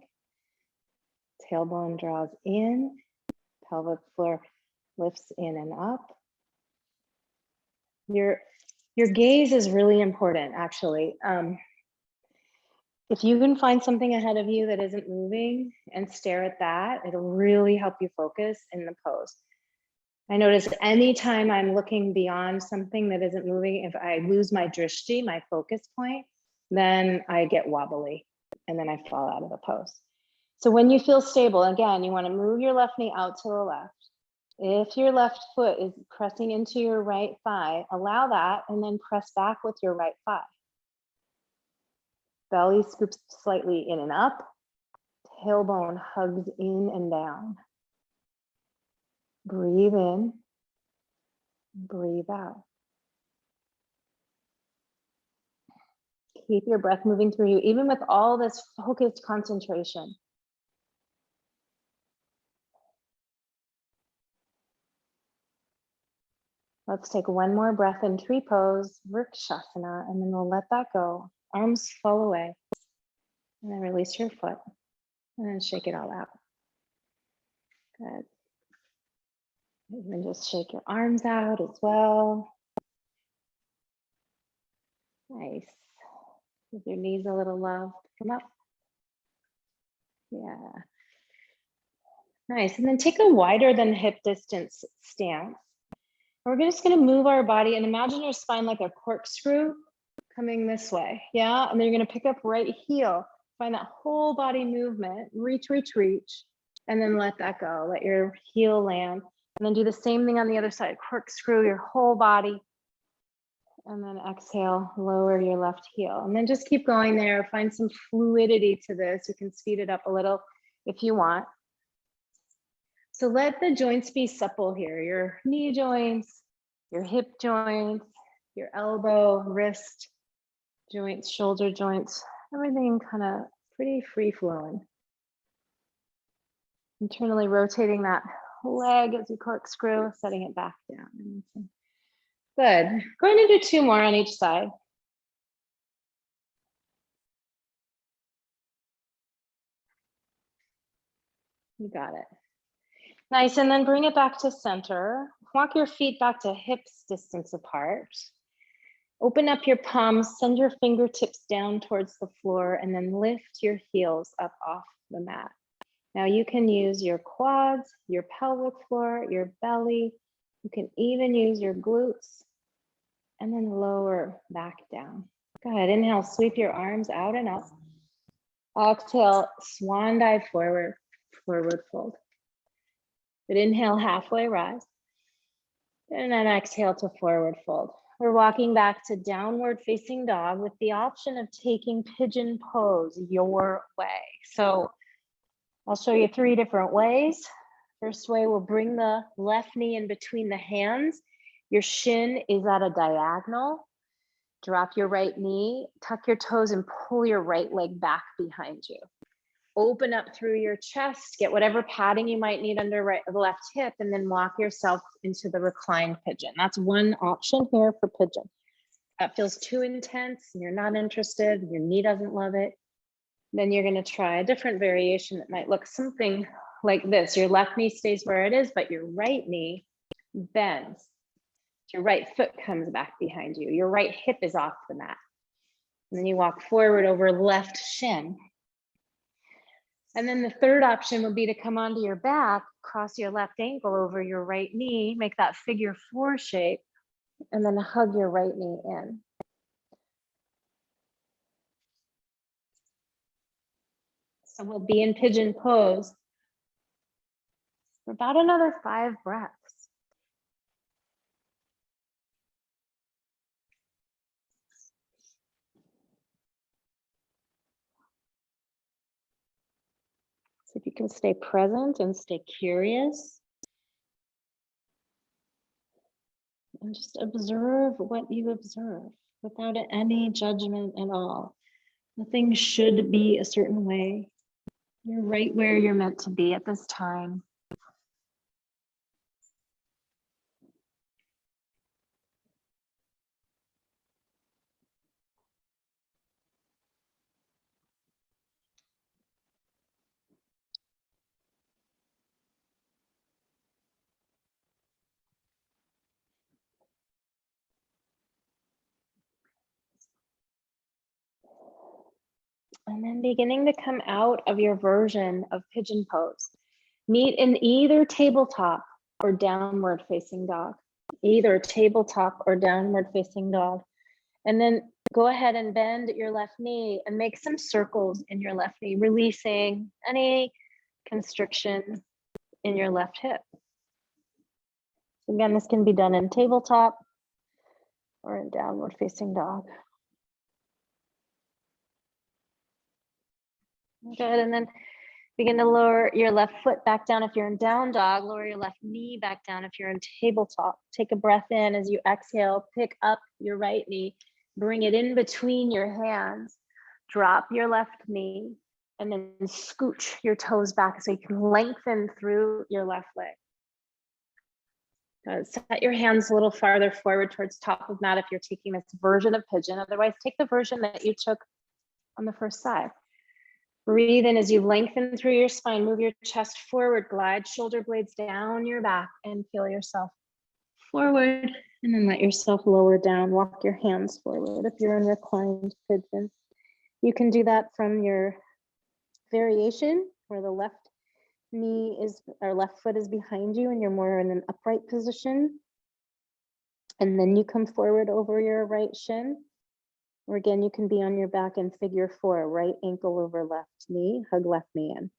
Speaker 1: Tailbone draws in, pelvic floor lifts in and up. Your gaze is really important, actually. If you can find something ahead of you that isn't moving and stare at that, it'll really help you focus in the pose. I notice anytime I'm looking beyond something that isn't moving, if I lose my drishti, my focus point, then I get wobbly and then I fall out of the pose. So when you feel stable, again, you want to move your left knee out to the left. If your left foot is pressing into your right thigh, allow that and then press back with your right thigh. Belly scoops slightly in and up. Tailbone hugs in and down. Breathe in, breathe out. Keep your breath moving through you, even with all this focused concentration. Let's take one more breath in tree pose, Sukhasana, and then we'll let that go. Arms fall away. And then release your foot. And then shake it all out. Good. And then just shake your arms out as well. Nice. Give your knees a little love. Come up. Yeah. Nice. And then take a wider than hip distance stance. We're just going to move our body and imagine your spine like a corkscrew coming this way. Yeah. And then you're going to pick up right heel. Find that whole body movement. Reach, reach, reach. And then let that go. Let your heel land. And then do the same thing on the other side. Corkscrew your whole body. And then exhale, lower your left heel. And then just keep going there. Find some fluidity to this. You can speed it up a little if you want. So let the joints be supple here. Your knee joints, your hip joints, your elbow, wrist joints, shoulder joints, everything kind of pretty free flowing. Internally rotating that leg as you corkscrew, setting it back down. Good. Going to do 2 more on each side. You got it. Nice, and then bring it back to center. Walk your feet back to hips distance apart. Open up your palms, send your fingertips down towards the floor, and then lift your heels up off the mat. Now you can use your quads, your pelvic floor, your belly. You can even use your glutes, and then lower back down. Go ahead, inhale, sweep your arms out and up. Exhale, swan dive forward, forward fold. But inhale, halfway rise. And then exhale to forward fold. We're walking back to downward facing dog with the option of taking pigeon pose your way. So I'll show you 3 different ways. First way, we'll bring the left knee in between the hands. Your shin is at a diagonal. Drop your right knee, tuck your toes, and pull your right leg back behind you. Open up through your chest, get whatever padding you might need under the left hip, and then walk yourself into the reclined pigeon. That's one option here for pigeon. That feels too intense and you're not interested, your knee doesn't love it, then you're going to try a different variation that might look something like this. Your left knee stays where it is, but your right knee bends. Your right foot comes back behind you. Your right hip is off the mat. And then you walk forward over left shin. And then the third option would be to come onto your back, cross your left ankle over your right knee, make that figure 4 shape, and then hug your right knee in. So we'll be in pigeon pose for about another 5 breaths. So if you can stay present and stay curious. And just observe what you observe without any judgment at all. Nothing should be a certain way. You're right where you're meant to be at this time. And then beginning to come out of your version of pigeon pose. Meet in either tabletop or downward facing dog. Either tabletop or downward facing dog. And then go ahead and bend your left knee and make some circles in your left knee, releasing any constriction in your left hip. Again, this can be done in tabletop or in downward facing dog. Good, and then begin to lower your left foot back down if you're in down dog, lower your left knee back down if you're in tabletop. Take a breath in as you exhale, pick up your right knee, Bring it in between your hands. Drop your left knee and then scooch your toes back so you can lengthen through your left leg. Set your hands a little farther forward towards top of mat if you're taking this version of pigeon. Otherwise, take the version that you took on the first side. Breathe in as you lengthen through your spine. Move your chest forward. Glide shoulder blades down your back and feel yourself forward. And then let yourself lower down. Walk your hands forward if you're in reclined pigeon. You can do that from your variation where the left knee is, or left foot is behind you and you're more in an upright position. And then you come forward over your right shin. Or again, you can be on your back in figure 4, right ankle over left knee, hug left knee in.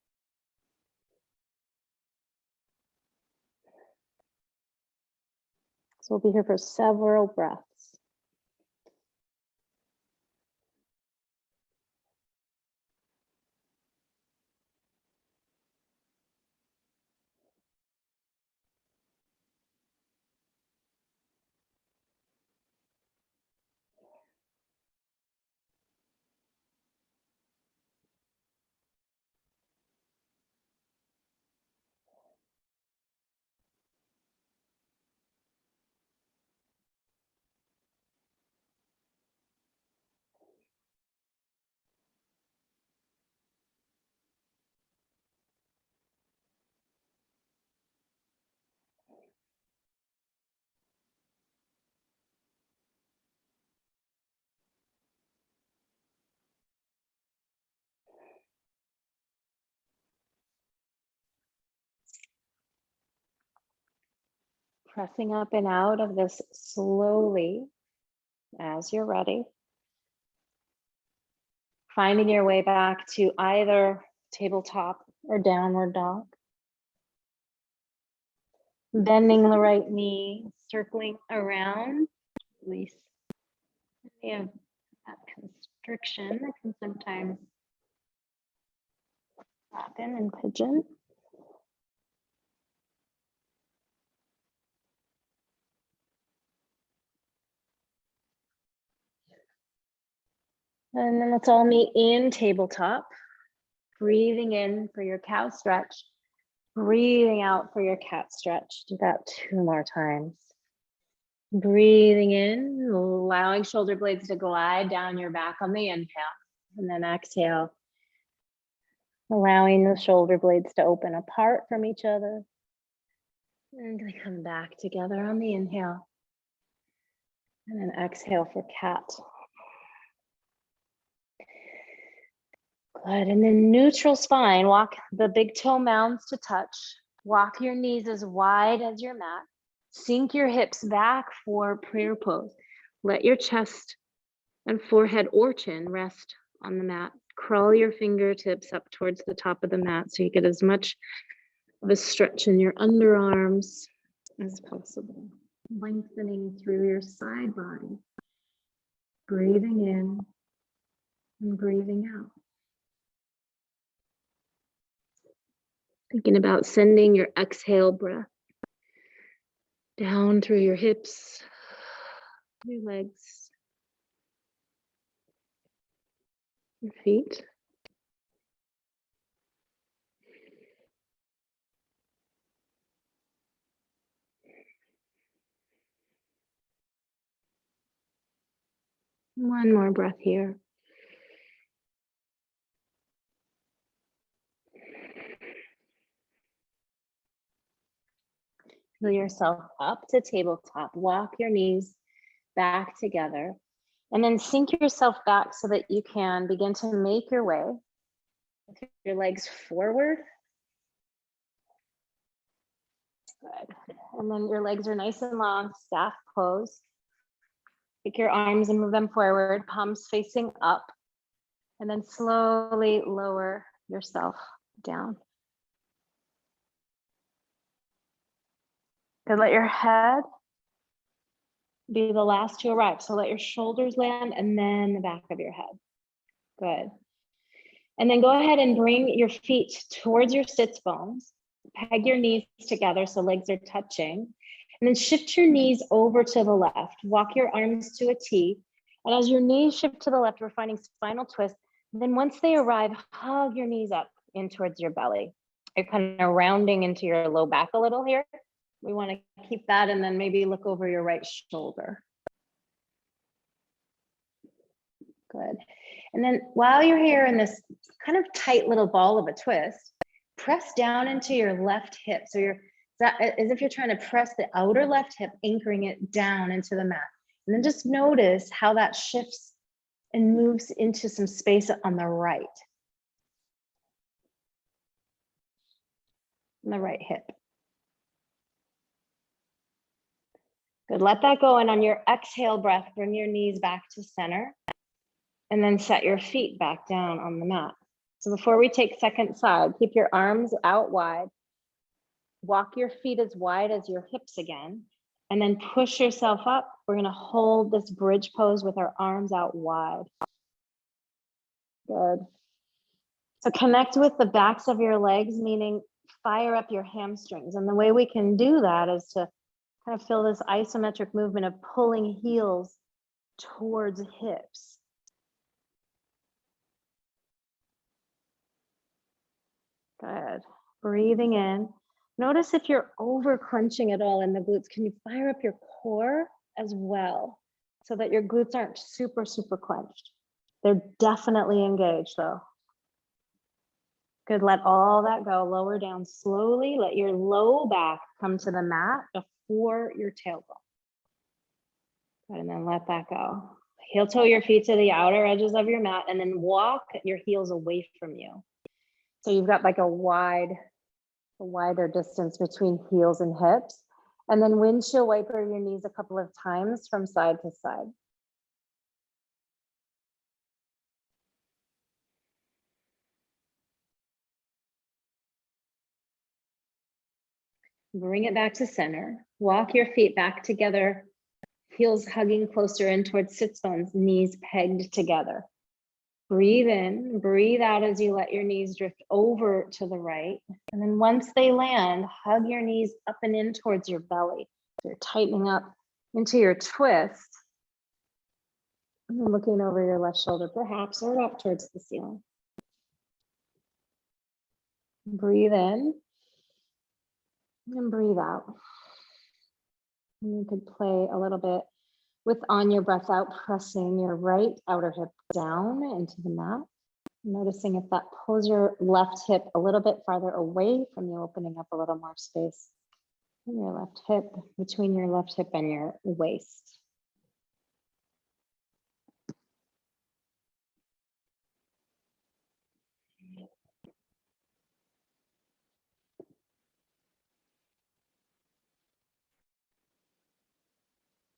Speaker 1: So we'll be here for several breaths. Pressing up and out of this slowly as you're ready. Finding your way back to either tabletop or downward dog. Bending the right knee, circling around. Release. We have that constriction that can sometimes happen in pigeon. And then let's all meet in tabletop. Breathing in for your cow stretch. Breathing out for your cat stretch. Do that 2 more times. Breathing in, allowing shoulder blades to glide down your back on the inhale. And then exhale. Allowing the shoulder blades to open apart from each other. And they come back together on the inhale. And then exhale for cat. Good, and then neutral spine, walk the big toe mounds to touch. Walk your knees as wide as your mat. Sink your hips back for prayer pose. Let your chest and forehead or chin rest on the mat. Crawl your fingertips up towards the top of the mat so you get as much of a stretch in your underarms as possible. Lengthening through your side body. Breathing in and breathing out. Thinking about sending your exhale breath down through your hips, your legs, your feet. One more breath here. Fill yourself up to tabletop. Walk your knees back together. And then sink yourself back so that you can begin to make your way with your legs forward. Good. And then your legs are nice and long, staff pose. Take your arms and move them forward, palms facing up. And then slowly lower yourself down. Good, let your head be the last to arrive. So let your shoulders land and then the back of your head. Good. And then go ahead and bring your feet towards your sits bones. Peg your knees together so legs are touching. And then shift your knees over to the left. Walk your arms to a T And as your knees shift to the left, we're finding spinal twist. And then once they arrive, hug your knees up in towards your belly. You're kind of rounding into your low back a little here. We want to keep that, and then maybe look over your right shoulder. Good. And then while you're here in this kind of tight little ball of a twist, press down into your left hip. So you're as if you're trying to press the outer left hip, anchoring it down into the mat. And then just notice how that shifts and moves into some space on the right. On the right hip. Good, let that go. And on your exhale breath, bring your knees back to center. And then set your feet back down on the mat. So before we take second side, keep your arms out wide. Walk your feet as wide as your hips again. And then push yourself up. We're gonna hold this bridge pose with our arms out wide. Good. So connect with the backs of your legs, meaning fire up your hamstrings. And the way we can do that is to kind of feel this isometric movement of pulling heels towards hips. Good. Breathing in. Notice if you're over crunching at all in the glutes, can you fire up your core as well so that your glutes aren't super, super clenched? They're definitely engaged though. Good, let all that go. Lower down slowly. Let your low back come to the mat before your tailbone. Good, and then let that go. Heel toe your feet to the outer edges of your mat and then walk your heels away from you. So you've got like a wider distance between heels and hips. And then windshield wiper your knees a couple of times from side to side. Bring it back to center. Walk your feet back together, heels hugging closer in towards sits bones, knees pegged together. Breathe in, breathe out as you let your knees drift over to the right. And then once they land, hug your knees up and in towards your belly. So you're tightening up into your twist. And then looking over your left shoulder, perhaps, or up towards the ceiling. Breathe in and breathe out. And you could play a little bit with on your breath out, pressing your right outer hip down into the mat. Noticing if that pulls your left hip a little bit farther away from you, opening up a little more space in your left hip, between your left hip and your waist.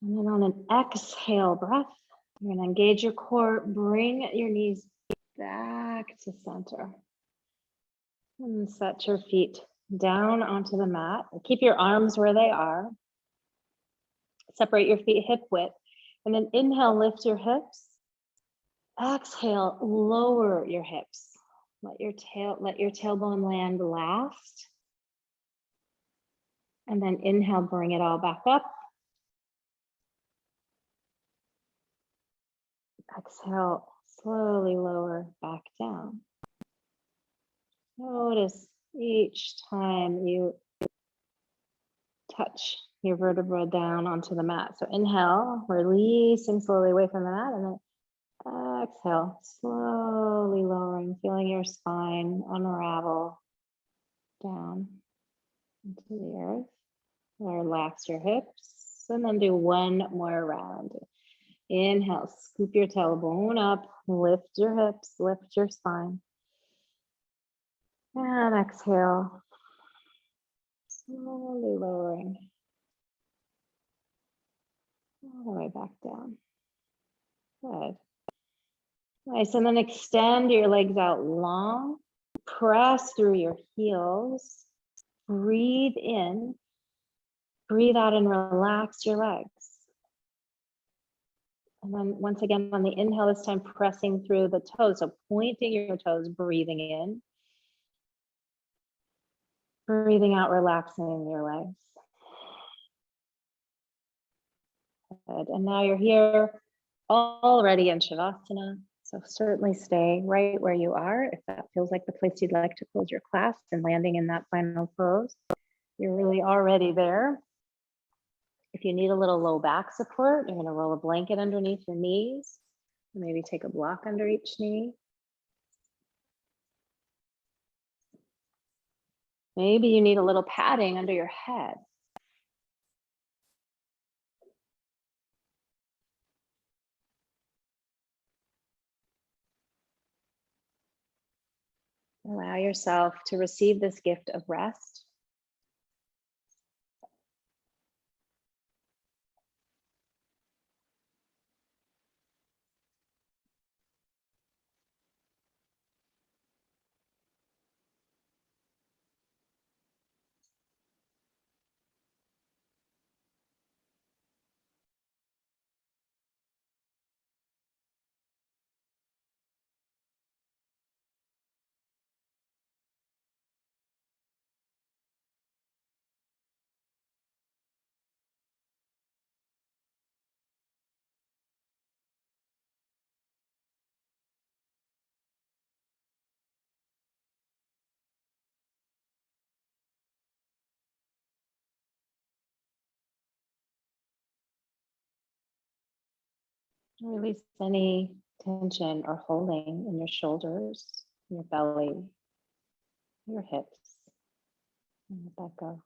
Speaker 1: And then on an exhale breath, you're gonna engage your core, bring your knees back to center. And set your feet down onto the mat. Keep your arms where they are. Separate your feet hip width. And then inhale, lift your hips. Exhale, lower your hips. Let your tailbone land last. And then inhale, bring it all back up. Exhale, slowly lower back down. Notice each time you touch your vertebra down onto the mat. So inhale, releasing slowly away from the mat, and then exhale, slowly lowering, feeling your spine unravel down into the earth. Relax your hips, and then do one more round. Inhale, scoop your tailbone up, lift your hips, lift your spine. And exhale, slowly lowering all the way back down. Good. Nice, and then extend your legs out long. Press through your heels. Breathe in. Breathe out and relax your legs. And then once again, on the inhale, this time pressing through the toes. So pointing your toes, breathing in. Breathing out, relaxing your legs. Good. And now you're here already in Shavasana, so certainly stay right where you are. If that feels like the place you'd like to close your class and landing in that final pose, you're really already there. If you need a little low back support, you're going to roll a blanket underneath your knees. Maybe take a block under each knee. Maybe you need a little padding under your head. Allow yourself to receive this gift of rest. Release any tension or holding in your shoulders, your belly, your hips, and let that go.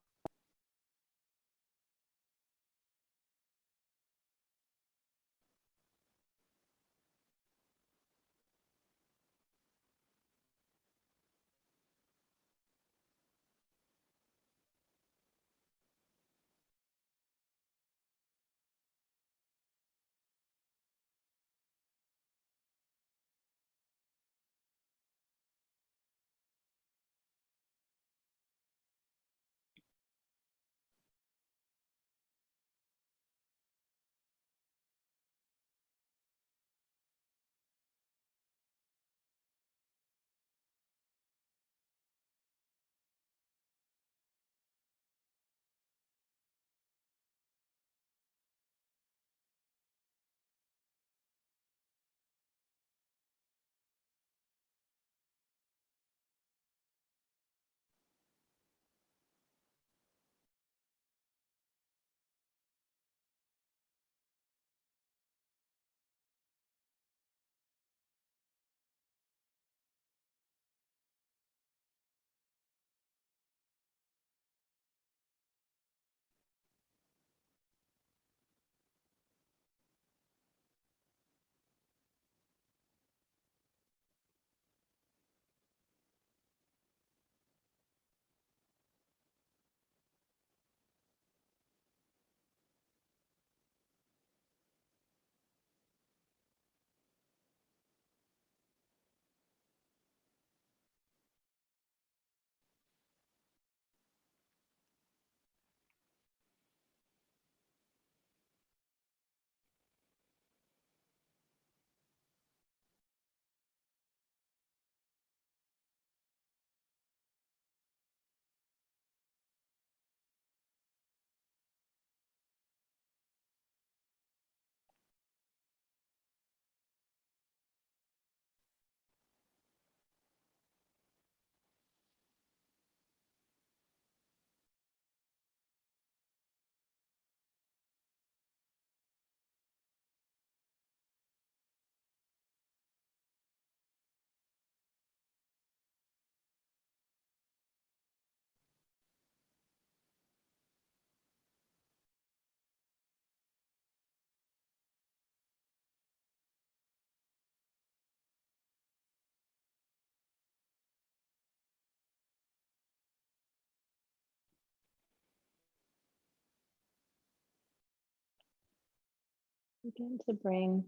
Speaker 1: Begin to bring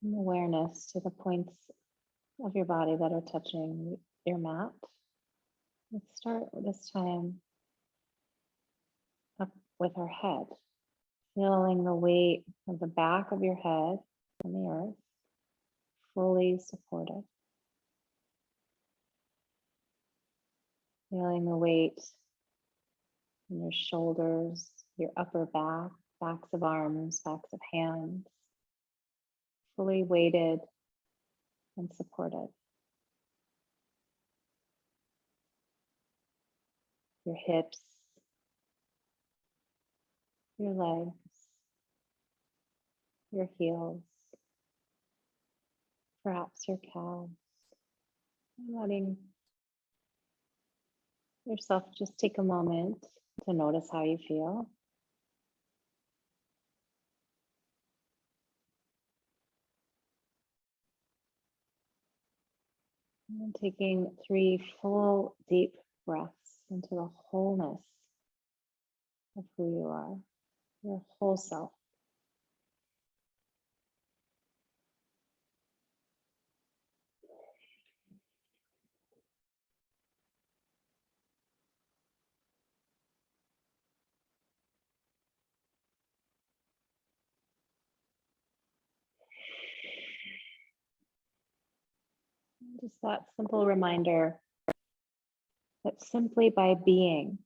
Speaker 1: awareness to the points of your body that are touching your mat. Let's start this time up with our head, feeling the weight of the back of your head on the earth, fully supported. Feeling the weight in your shoulders, your upper back, backs of arms, backs of hands, fully weighted and supported. Your hips, your legs, your heels, perhaps your calves. Letting yourself just take a moment to notice how you feel. And taking 3 full deep breaths into the wholeness of who you are, your whole self. Just that simple reminder that simply by being,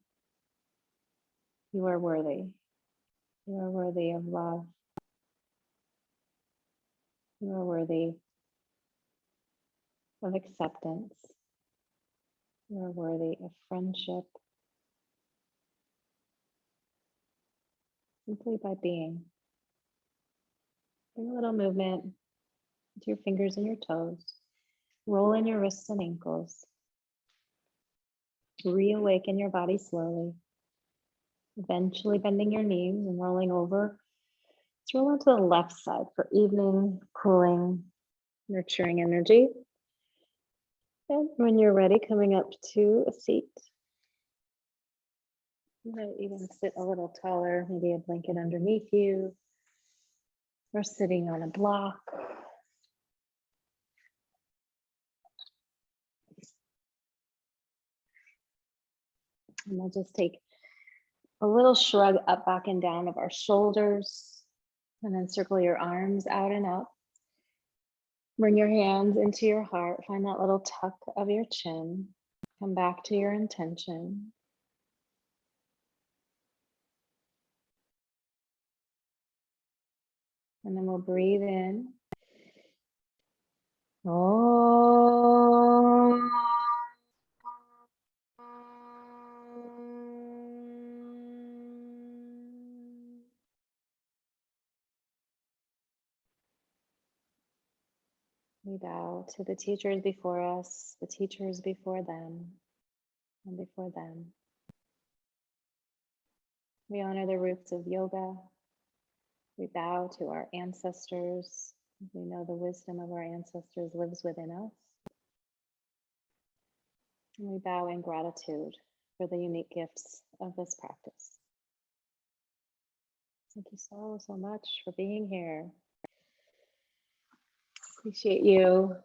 Speaker 1: you are worthy. You are worthy of love. You are worthy of acceptance. You are worthy of friendship. Simply by being. Bring a little movement into your fingers and your toes. Roll in your wrists and ankles. Reawaken your body slowly. Eventually bending your knees and rolling over. Let's roll onto the left side for evening, cooling, nurturing energy. And when you're ready, coming up to a seat. You might even sit a little taller, maybe a blanket underneath you, or sitting on a block. And we'll just take a little shrug up, back, and down of our shoulders, and then circle your arms out and up. Bring your hands into your heart. Find that little tuck of your chin. Come back to your intention. And then we'll breathe in. Oh. We bow to the teachers before us, the teachers before them, and before them. We honor the roots of yoga. We bow to our ancestors. We know the wisdom of our ancestors lives within us. And we bow in gratitude for the unique gifts of this practice. Thank you so much for being here. Appreciate you.